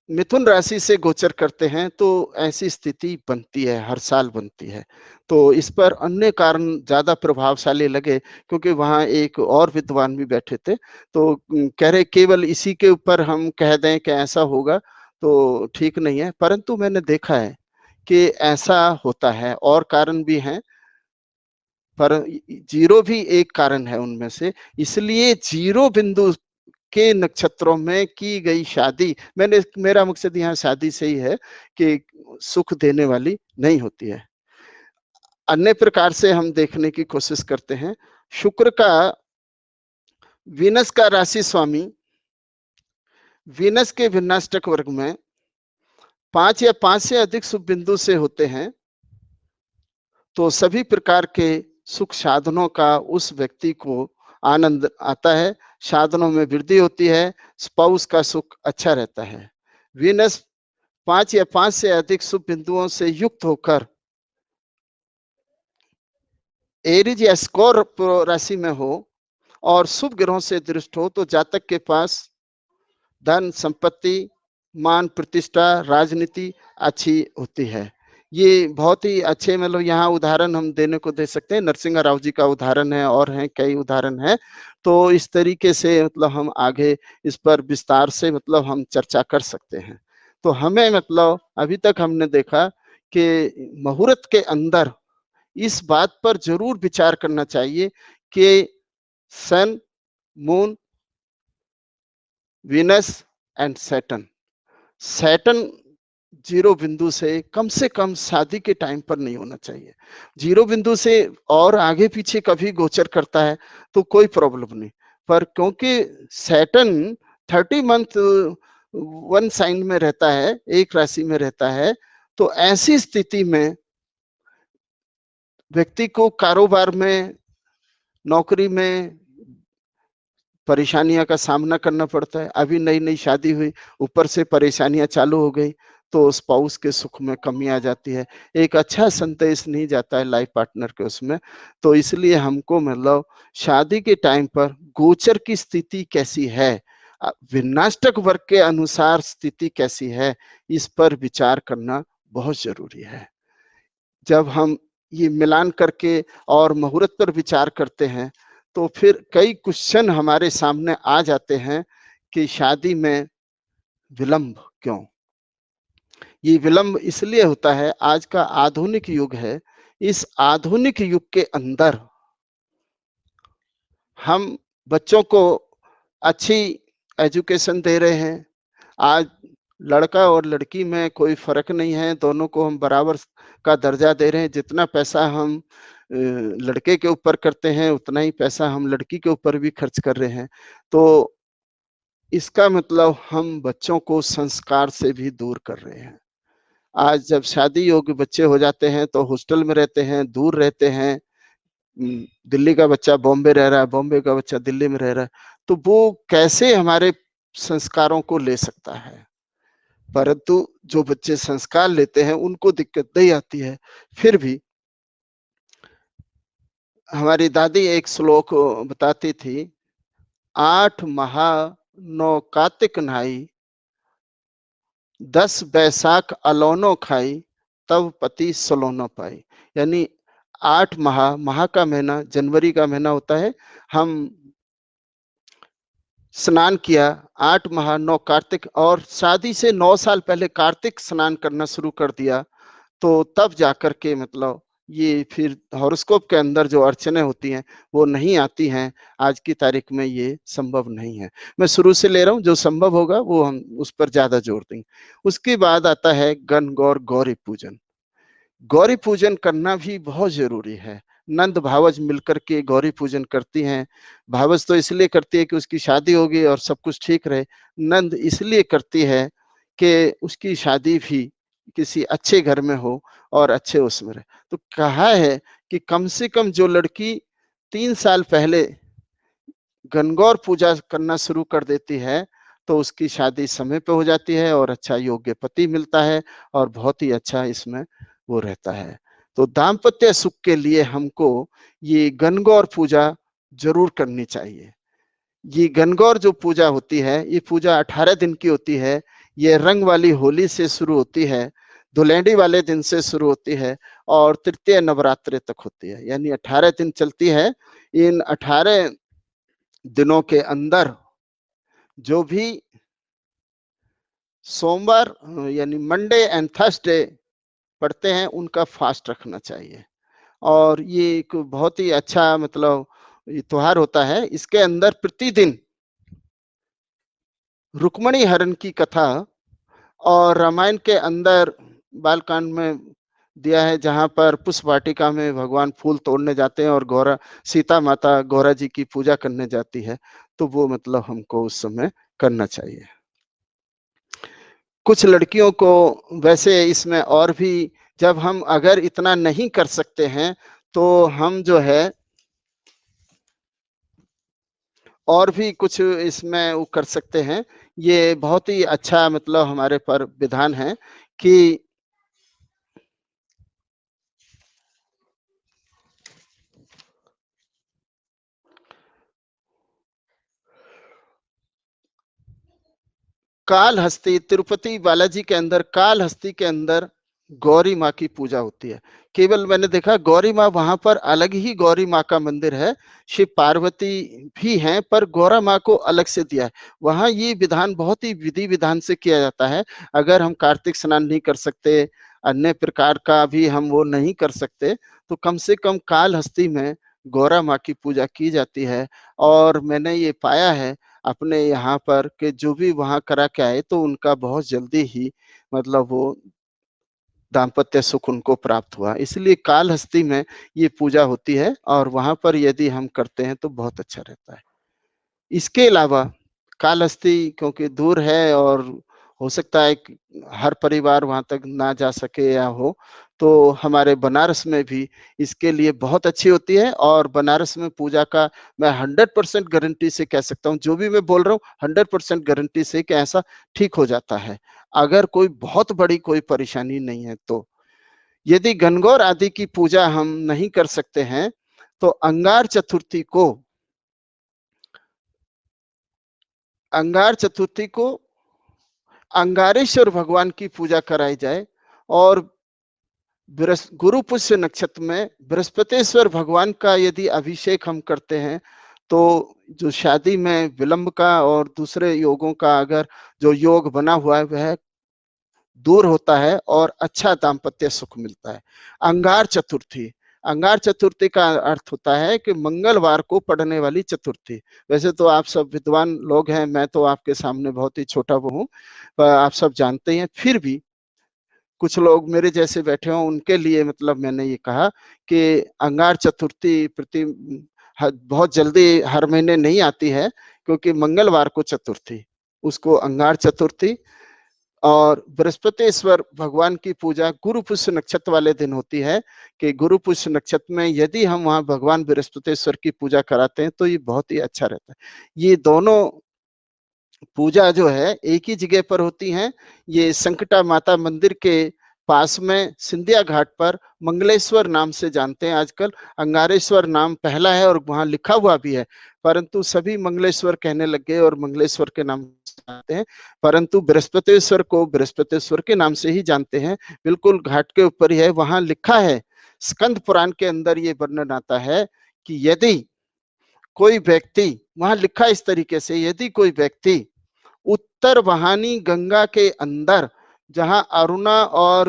मिथुन राशि से गोचर करते हैं तो ऐसी स्थिति बनती है, हर साल बनती है। तो इस पर अन्य कारण ज्यादा प्रभावशाली लगे, क्योंकि वहां एक और विद्वान भी बैठे थे, तो कह रहे केवल इसी के ऊपर हम कह दें कि ऐसा होगा तो ठीक नहीं है। परंतु मैंने देखा है कि ऐसा होता है, और कारण भी हैं, पर जीरो भी एक कारण है उनमें से। इसलिए जीरो बिंदु के नक्षत्रों में की गई शादी, मेरा मकसद यहाँ शादी से ही है कि सुख देने वाली नहीं होती है। अन्य प्रकार से हम देखने की कोशिश करते हैं। शुक्र का, वीनस का राशि स्वामी वीनस के भिन्नाष्टक वर्ग में 5 या 5 से अधिक शुभ बिंदु से होते हैं तो सभी प्रकार के सुख साधनों का उस व्यक्ति को आनंद आता है, साधनों में वृद्धि होती है, स्पाउस का सुख अच्छा रहता है। वीनस 5 या 5 से अधिक शुभ बिंदुओं से युक्त होकर एरिज या स्कोर राशि में हो और शुभ ग्रहों से दृष्ट हो तो जातक के पास धन, संपत्ति, मान, प्रतिष्ठा, राजनीति अच्छी होती है। ये बहुत ही अच्छे, मतलब यहाँ उदाहरण हम देने को दे सकते हैं। नरसिंह राव जी का उदाहरण है, और हैं कई उदाहरण हैं। तो इस तरीके से मतलब हम आगे इस पर विस्तार से मतलब हम चर्चा कर सकते हैं। तो हमें मतलब अभी तक हमने देखा कि मुहूर्त के अंदर इस बात पर जरूर विचार करना चाहिए कि sun, moon, Venus and Saturn zero बिंदु से कम शादी के टाइम पर नहीं होना चाहिए। जीरो बिंदु से और आगे पीछे कभी गोचर करता है तो कोई प्रॉब्लम नहीं, पर क्योंकि सैटर्न 30 मंथ वन साइन में रहता है, एक राशि में रहता है, तो ऐसी स्थिति में व्यक्ति को कारोबार में, नौकरी में परेशानियां का सामना करना पड़ता है। अभी नई नई शादी हुई, ऊपर से परेशानियां चालू हो गई तो स्पाउस के सुख में कमी आ जाती है, एक अच्छा संदेश नहीं जाता है लाइफ पार्टनर के उसमें। तो इसलिए हमको मतलब शादी के टाइम पर गोचर की स्थिति कैसी है, विन्नाष्टक वर्ग के अनुसार स्थिति कैसी है, इस पर विचार करना बहुत जरूरी है। जब हम ये मिलान करके और मुहूर्त पर विचार करते हैं तो फिर कई क्वेश्चन हमारे सामने आ जाते हैं कि शादी में विलंब क्यों। ये विलंब इसलिए होता है, आज का आधुनिक युग है, इस आधुनिक युग के अंदर हम बच्चों को अच्छी एजुकेशन दे रहे हैं। आज लड़का और लड़की में कोई फर्क नहीं है, दोनों को हम बराबर का दर्जा दे रहे हैं। जितना पैसा हम लड़के के ऊपर करते हैं उतना ही पैसा हम लड़की के ऊपर भी खर्च कर रहे हैं। तो इसका मतलब हम बच्चों को संस्कार से भी दूर कर रहे हैं। आज जब शादी योग्य बच्चे हो जाते हैं तो हॉस्टल में रहते हैं, दूर रहते हैं। दिल्ली का बच्चा बॉम्बे रह रहा है, बॉम्बे का बच्चा दिल्ली में रह रहा है, तो वो कैसे हमारे संस्कारों को ले सकता है। परंतु जो बच्चे संस्कार लेते हैं उनको दिक्कत नहीं आती है। फिर भी हमारी दादी एक श्लोक बताती थी, 8 महा 9 कार्तिक नहाई, 10 बैसाख अलौनो खाई, तब पति सलोनो पाई। यानी 8 माह का महीना जनवरी का महीना होता है, हम स्नान किया, 8 माह 9 कार्तिक, और शादी से 9 साल पहले कार्तिक स्नान करना शुरू कर दिया, तो तब जाकर के मतलब ये फिर हॉरोस्कोप के अंदर जो अड़चने होती हैं वो नहीं आती हैं। आज की तारीख में ये संभव नहीं है। मैं शुरू से ले रहा हूँ, जो संभव होगा वो हम उस पर ज्यादा जोर देंगे। उसके बाद आता है गणगौर गौरी पूजन। गौरी पूजन करना भी बहुत जरूरी है। नंद भावज मिलकर के गौरी पूजन करती हैं। भावज तो इसलिए करती है कि उसकी शादी होगी और सब कुछ ठीक रहे। नंद इसलिए करती है कि उसकी शादी भी किसी अच्छे घर में हो और अच्छे उसमें रहे। तो कहा है कि कम से कम जो लड़की 3 साल पहले गणगौर पूजा करना शुरू कर देती है तो उसकी शादी समय पे हो जाती है और अच्छा योग्य पति मिलता है और बहुत ही अच्छा इसमें वो रहता है। तो दाम्पत्य सुख के लिए हमको ये गणगौर पूजा जरूर करनी चाहिए। ये गणगौर जो पूजा होती है, ये पूजा 18 दिन की होती है। ये रंग वाली होली से शुरू होती है, धुलेंडी वाले दिन से शुरू होती है और तृतीय नवरात्रि तक होती है, यानी 18 दिन चलती है। इन 18 दिनों के अंदर जो भी सोमवार यानी मंडे एंड थर्सडे पढ़ते हैं, उनका फास्ट रखना चाहिए। और ये एक बहुत ही अच्छा मतलब ये त्योहार होता है। इसके अंदर प्रतिदिन रुक्मणी हरण की कथा और रामायण के अंदर बालकांड में दिया है, जहां पर पुष्प वाटिका में भगवान फूल तोड़ने जाते हैं और गौरा सीता माता गौरा जी की पूजा करने जाती है, तो वो मतलब हमको उस समय करना चाहिए। कुछ लड़कियों को वैसे इसमें और भी, जब हम अगर इतना नहीं कर सकते हैं तो हम जो है और भी कुछ इसमें वो कर सकते हैं। ये बहुत ही अच्छा मतलब हमारे पर विधान है कि कालहस्ती तिरुपति बालाजी के अंदर, कालहस्ती के अंदर गौरी माँ की पूजा होती है। केवल मैंने देखा गौरी माँ वहां पर अलग ही गौरी माँ का मंदिर है, शिव पार्वती भी हैं, पर गौरा माँ को अलग से दिया है। वहां ये विधान बहुत ही विधि विधान से किया जाता है। अगर हम कार्तिक स्नान नहीं कर सकते, अन्य प्रकार का भी हम वो नहीं कर सकते, तो कम से कम कालहस्ती में गौरा माँ की पूजा की जाती है। और मैंने ये पाया है अपने यहाँ पर कि जो भी वहां करा के आए तो उनका बहुत जल्दी ही मतलब वो दाम्पत्य सुख उनको प्राप्त हुआ। इसलिए कालहस्ती में ये पूजा होती है और वहां पर यदि हम करते हैं तो बहुत अच्छा रहता है। इसके अलावा कालहस्ती क्योंकि दूर है और हो सकता है कि हर परिवार वहां तक ना जा सके या हो, तो हमारे बनारस में भी इसके लिए बहुत अच्छी होती है। और बनारस में पूजा का मैं 100% गारंटी से कह सकता हूँ, जो भी मैं बोल रहा हूँ 100% गारंटी से कि ऐसा ठीक हो जाता है, अगर कोई बहुत बड़ी कोई परेशानी नहीं है तो। यदि गणगौर आदि की पूजा हम नहीं कर सकते हैं तो अंगार चतुर्थी को अंगारेश्वर भगवान की पूजा कराई जाए। और गुरु पुष्य नक्षत्र में बृहस्पतिश्वर भगवान का यदि अभिषेक हम करते हैं तो जो शादी में विलंब का और दूसरे योगों का अगर जो योग बना हुआ है वह दूर होता है और अच्छा दाम्पत्य सुख मिलता है। अंगार चतुर्थी, अंगार चतुर्थी का अर्थ होता है कि मंगलवार को पड़ने वाली चतुर्थी। वैसे तो आप सब विद्वान लोग हैं, मैं तो आपके सामने बहुत ही छोटा वो हूँ, पर आप सब जानते हैं। फिर भी कुछ लोग मेरे जैसे बैठे हों उनके लिए मतलब मैंने ये कहा कि अंगार चतुर्थी प्रति बहुत जल्दी हर महीने नहीं आती है, क्योंकि मंगलवार को चतुर्थी, उसको अंगार चतुर्थी। और बृहस्पतिश्वर भगवान की पूजा गुरु पुष्य नक्षत्र वाले दिन होती है, कि गुरु पुष्य नक्षत्र में यदि हम वहां भगवान बृहस्पतिश्वर की पूजा कराते हैं तो ये बहुत ही अच्छा रहता है। ये दोनों पूजा जो है एक ही जगह पर होती हैं। ये संकटा माता मंदिर के पास में सिंधिया घाट पर मंगलेश्वर नाम से जानते हैं आजकल। अंगारेश्वर नाम पहला है और वहां लिखा हुआ भी है, परंतु सभी मंगलेश्वर कहने लग गए और मंगलेश्वर के नाम से जानते हैं। परंतु बृहस्पतिश्वर को बृहस्पतिश्वर के नाम से ही जानते हैं। बिल्कुल घाट के ऊपर ही है, वहां लिखा है, स्कंद पुराण के अंदर ये वर्णन आता है कि यदि कोई व्यक्ति, वहां लिखा इस तरीके से, यदि कोई व्यक्ति उत्तर वाहिनी गंगा के अंदर, जहां अरुणा और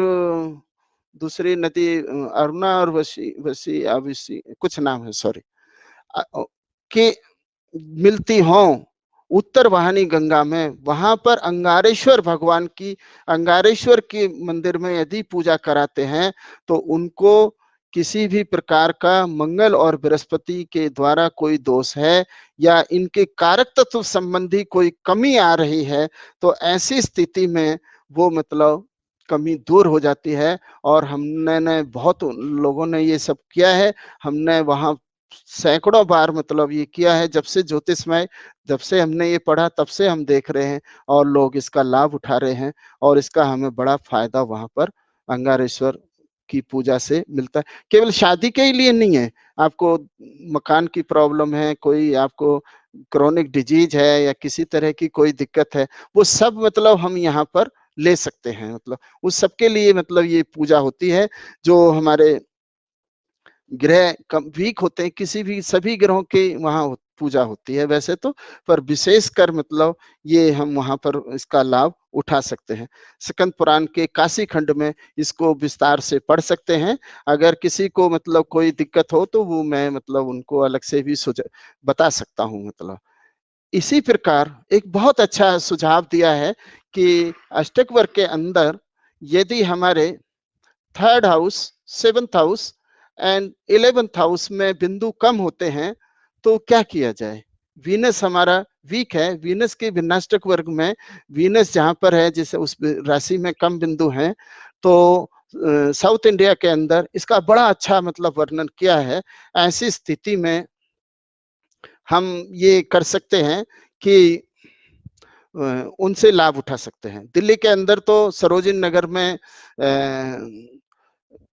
दूसरी नदी, अरुणा और वसी वसी अविसी कुछ नाम है, सॉरी, के मिलती हो उत्तर वाहिनी गंगा में, वहां पर अंगारेश्वर भगवान की, अंगारेश्वर के मंदिर में यदि पूजा कराते हैं तो उनको किसी भी प्रकार का मंगल और बृहस्पति के द्वारा कोई दोष है या इनके कारक तत्व संबंधी कोई कमी आ रही है, तो ऐसी स्थिति में वो मतलब कमी दूर हो जाती है। और हमने बहुत लोगों ने ये सब किया है। हमने वहां सैकड़ों बार मतलब ये किया है, जब से ज्योतिषमय, जब से हमने ये पढ़ा तब से हम देख रहे हैं और लोग इसका लाभ उठा रहे हैं और इसका हमें बड़ा फायदा वहां पर अंगारेश्वर की पूजा से मिलता है। केवल शादी के ही लिए नहीं है, आपको मकान की प्रॉब्लम है, कोई आपको क्रोनिक डिजीज है या किसी तरह की कोई दिक्कत है, वो सब मतलब हम यहाँ पर ले सकते हैं। मतलब उस सबके लिए मतलब ये पूजा होती है। जो हमारे ग्रह कम वीक होते हैं, किसी भी सभी ग्रहों के वहाँ पूजा होती है वैसे तो, पर विशेषकर मतलब ये हम वहाँ पर इसका लाभ उठा सकते हैं। स्कंद पुराण के काशी खंड में इसको विस्तार से पढ़ सकते हैं। अगर किसी को मतलब कोई दिक्कत हो तो वो मैं मतलब उनको अलग से भी बता सकता हूँ। मतलब इसी प्रकार एक बहुत अच्छा सुझाव दिया है कि अष्टक वर्ग के अंदर यदि हमारे third house, seventh house and 11th house में बिंदु कम होते हैं तो क्या किया जाए। वीनस हमारा वीक है, वीनस के भिन्नाष्टक वर्ग में वीनस जहां पर है, जैसे उस राशि में कम बिंदु हैं, तो साउथ इंडिया के अंदर इसका बड़ा अच्छा मतलब वर्णन किया है। ऐसी स्थिति में हम ये कर सकते हैं कि उनसे लाभ उठा सकते हैं। दिल्ली के अंदर तो सरोजिनी नगर में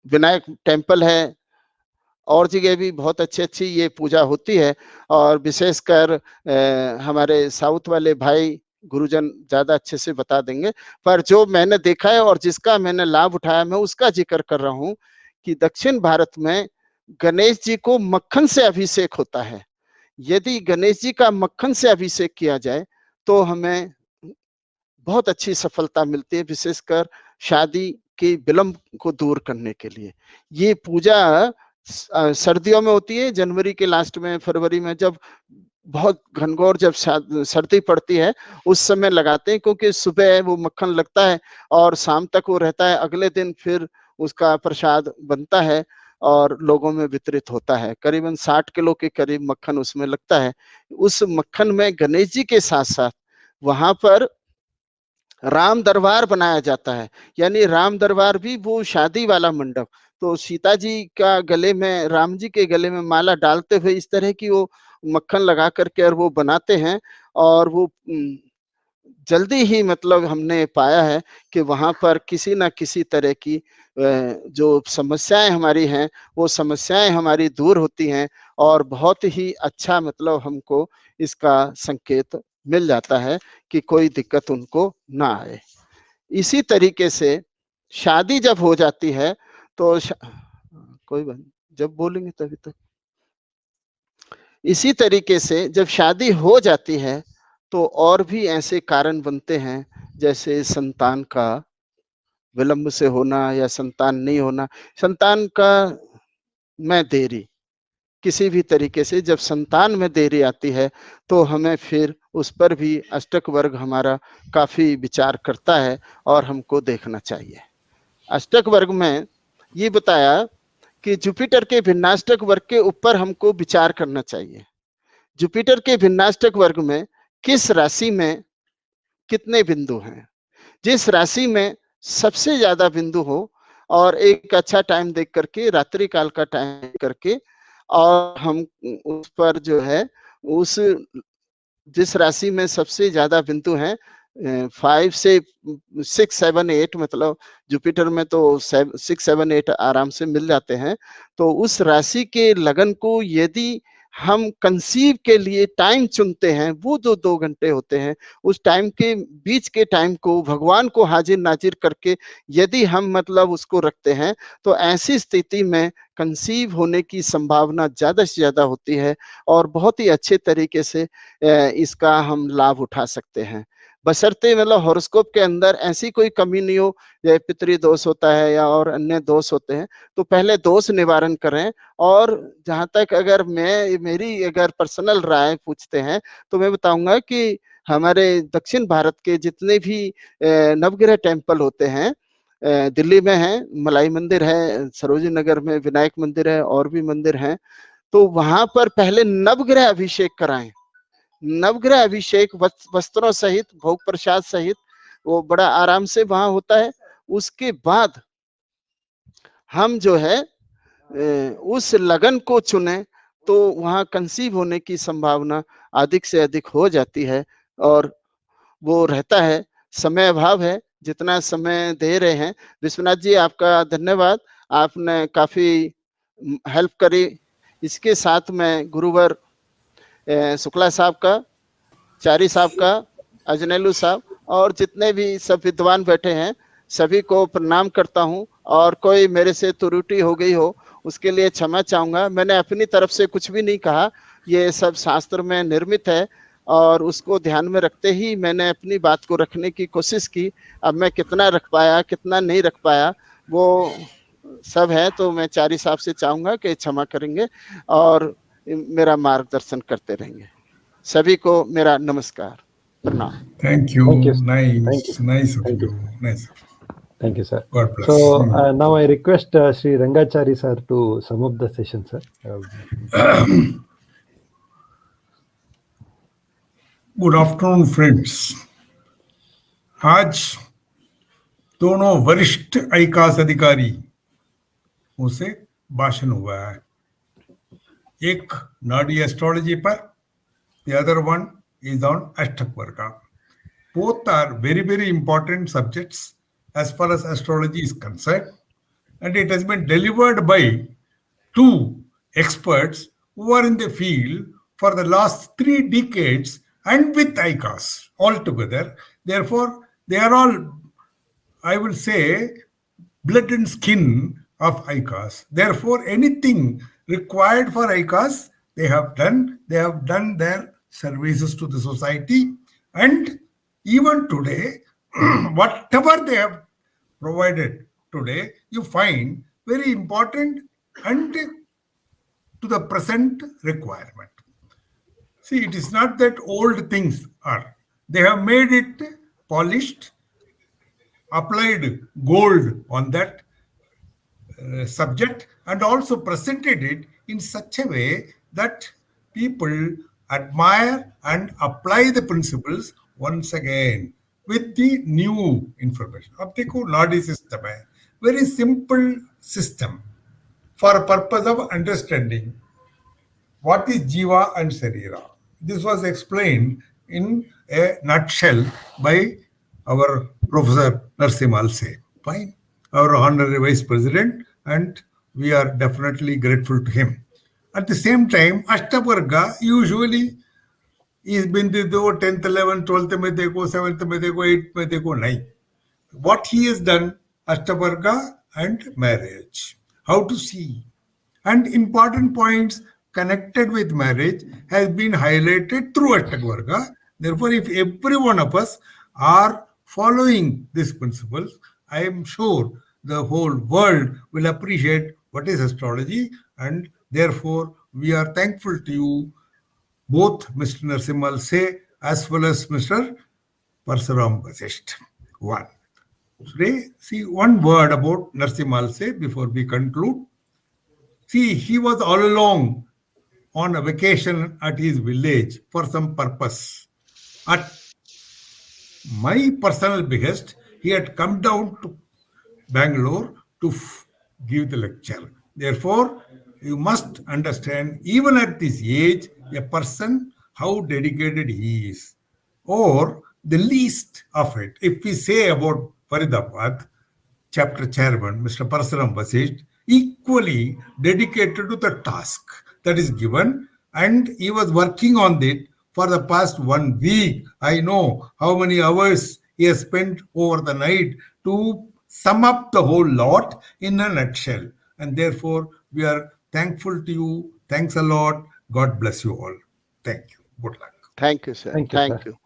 विनायक टेम्पल है, और जगह भी बहुत अच्छी अच्छी ये पूजा होती है। और विशेषकर हमारे साउथ वाले भाई गुरुजन ज्यादा अच्छे से बता देंगे, पर जो मैंने देखा है और जिसका मैंने लाभ उठाया मैं उसका जिक्र कर रहा हूँ कि दक्षिण भारत में गणेश जी को मक्खन से अभिषेक होता है। यदि गणेश जी का मक्खन से अभिषेक किया जाए तो हमें बहुत अच्छी सफलता मिलती है, विशेषकर शादी के विलंब को दूर करने के लिए। ये पूजा सर्दियों में होती है, जनवरी के लास्ट में, फरवरी में, जब बहुत घनघोर जब सर्दी पड़ती है उस समय लगाते हैं, क्योंकि सुबह वो मक्खन लगता है और शाम तक वो रहता है। अगले दिन फिर उसका प्रसाद बनता है और लोगों में वितरित होता है। करीबन 60 किलो के करीब मक्खन उसमें लगता है। उस मक्खन में गणेश जी के साथ साथ वहां पर राम दरबार बनाया जाता है। यानी राम दरबार भी वो शादी वाला मंडप, तो सीता जी का गले में, राम जी के गले में माला डालते हुए इस तरह की वो मक्खन लगा करके और वो बनाते हैं। और वो जल्दी ही मतलब हमने पाया है कि वहां पर किसी ना किसी तरह की जो समस्याएं हमारी हैं वो समस्याएं हमारी दूर होती हैं, और बहुत ही अच्छा मतलब हमको इसका संकेत मिल जाता है कि कोई दिक्कत उनको ना आए। इसी तरीके से शादी जब हो जाती है तो कोई बात, जब बोलेंगे तभी तक। इसी तरीके से जब शादी हो जाती है तो और भी ऐसे कारण बनते हैं, जैसे संतान का विलंब से होना या संतान नहीं होना। संतान का में देरी, किसी भी तरीके से जब संतान में देरी आती है तो हमें फिर उस पर भी अष्टक वर्ग हमारा काफी विचार करता है और हमको देखना चाहिए। अष्टक वर्ग में ये बताया कि जुपिटर के भिन्नाष्टक वर्ग के ऊपर हमको विचार करना चाहिए। जुपिटर के भिन्नाष्टक वर्ग में किस राशि में कितने बिंदु हैं। जिस राशि में सबसे ज्यादा बिंदु हो, और एक अच्छा टाइम देख करके, रात्रि काल का टाइम करके, और हम उस पर जो है उस जिस राशि में सबसे ज्यादा बिंदु हैं, 5 से 6, 7, 8, मतलब जुपिटर में तो 6, 7, 8 आराम से मिल जाते हैं। तो उस राशि के लगन को यदि हम कंसीव के लिए टाइम चुनते हैं, वो जो 2 घंटे होते हैं, उस टाइम के बीच के टाइम को भगवान को हाजिर नाजिर करके यदि हम मतलब उसको रखते हैं, तो ऐसी स्थिति में कंसीव होने की संभावना ज्यादा से ज्यादा होती है और बहुत ही अच्छे तरीके से इसका हम लाभ उठा सकते हैं। बशर्ते मतलब हॉरोस्कोप के अंदर ऐसी कोई कमी नहीं हो, जैसे पितृ दोष होता है या और अन्य दोष होते हैं, तो पहले दोष निवारण करें। और जहां तक अगर मेरी अगर पर्सनल राय पूछते हैं तो मैं बताऊंगा कि हमारे दक्षिण भारत के जितने भी नवग्रह टेम्पल होते हैं, दिल्ली में है मलाई मंदिर है, सरोजिनी नगर में विनायक मंदिर है, और भी मंदिर हैं, तो वहां पर पहले नवग्रह अभिषेक कराएं। नवग्रह अभिषेक वस्त्रों सहित, भोग प्रसाद सहित, वो बड़ा आराम से वहां होता है। उसके बाद हम जो है उस लगन को चुने तो वहां कंसीव होने की संभावना अधिक से अधिक हो जाती है। और वो रहता है, समय अभाव है, जितना समय दे रहे हैं। विश्वनाथ जी आपका धन्यवाद। आपने काफी हेल्प करी। इसके साथ में गुरुवर शुक्ला साहब का, चारी साहब का, अजनेलू साहब और जितने भी सब विद्वान बैठे हैं सभी को प्रणाम करता हूं, और कोई मेरे से त्रुटि हो गई हो उसके लिए क्षमा चाहूंगा। मैंने अपनी तरफ से कुछ भी नहीं कहा, ये सब शास्त्र में निर्मित है और उसको ध्यान में रखते ही मैंने अपनी बात को रखने की कोशिश की। अब मैं कितना रख पाया कितना नहीं रख पाया वो सब है, तो मैं चारी साहब से चाहूंगा कि क्षमा करेंगे और मेरा मार्गदर्शन करते रहेंगे। सभी को मेरा नमस्कार, प्रणाम। Thank you. Thank you. Nice, nice of Thank you. you. Nice. Thank you, sir. God bless. So now I request Sri Rangachari sir to sum up the session, sir. Good afternoon, friends. आज दोनों वरिष्ठ आईकास अधिकारी उसे भाषण हुआ है, एक नाडी एस्ट्रोलॉजी पर, the other one is on Ashtak Varga. Both are very, very important subjects as far as astrology is concerned, and it has been delivered by two experts who are in the field for the last 3 decades and with ICAS altogether. Therefore, they are all, I will say, blood and skin of ICAS. Therefore, anything required for ICAS, they have done. They have done their services to the society, and even today, whatever they have provided today, you find very important and to the present requirement. See, it is not that old things are. They have made it polished, applied gold on that subject, and also presented it in such a way that people admire and apply the principles once again with the new information. अब देखो नाडी system है, very simple system for purpose of understanding what is Jiva and Sarira. This was explained in a nutshell by our Professor Narsimha Alse. Fine. Our honorary Vice President, and we are definitely grateful to him. At the same time, Ashtavarga usually is been the 10th, 11th, 12th में देखो, 7th में देखो, 8th में देखो, नहीं. What he has done, Ashtavarga and marriage. How to see. And important points connected with marriage has been highlighted through Ashtavarga. Therefore, if every one of us are following these principles, I am sure the whole world will appreciate what is astrology, and therefore we are thankful to you, both Mr. Narsimha Alse as well as Mr. Parsuram Vasisht. One. Today, see one word about Narsimha Alse before we conclude. See, he was all along on a vacation at his village for some purpose. At my personal behest, he had come down to Bangalore to give the lecture. Therefore, you must understand, even at this age, a person, how dedicated he is. Or the least of it, if we say about Faridabad, chapter chairman, Mr. Parsuram Vasisht, equally dedicated to the task that is given, and he was working on it for the past 1 week. I know how many hours he has spent over the night to sum up the whole lot in a nutshell. And therefore, we are thankful to you. Thanks a lot. God bless you all. Thank you. Good luck. Thank you, sir. Thank you, sir. Thank you.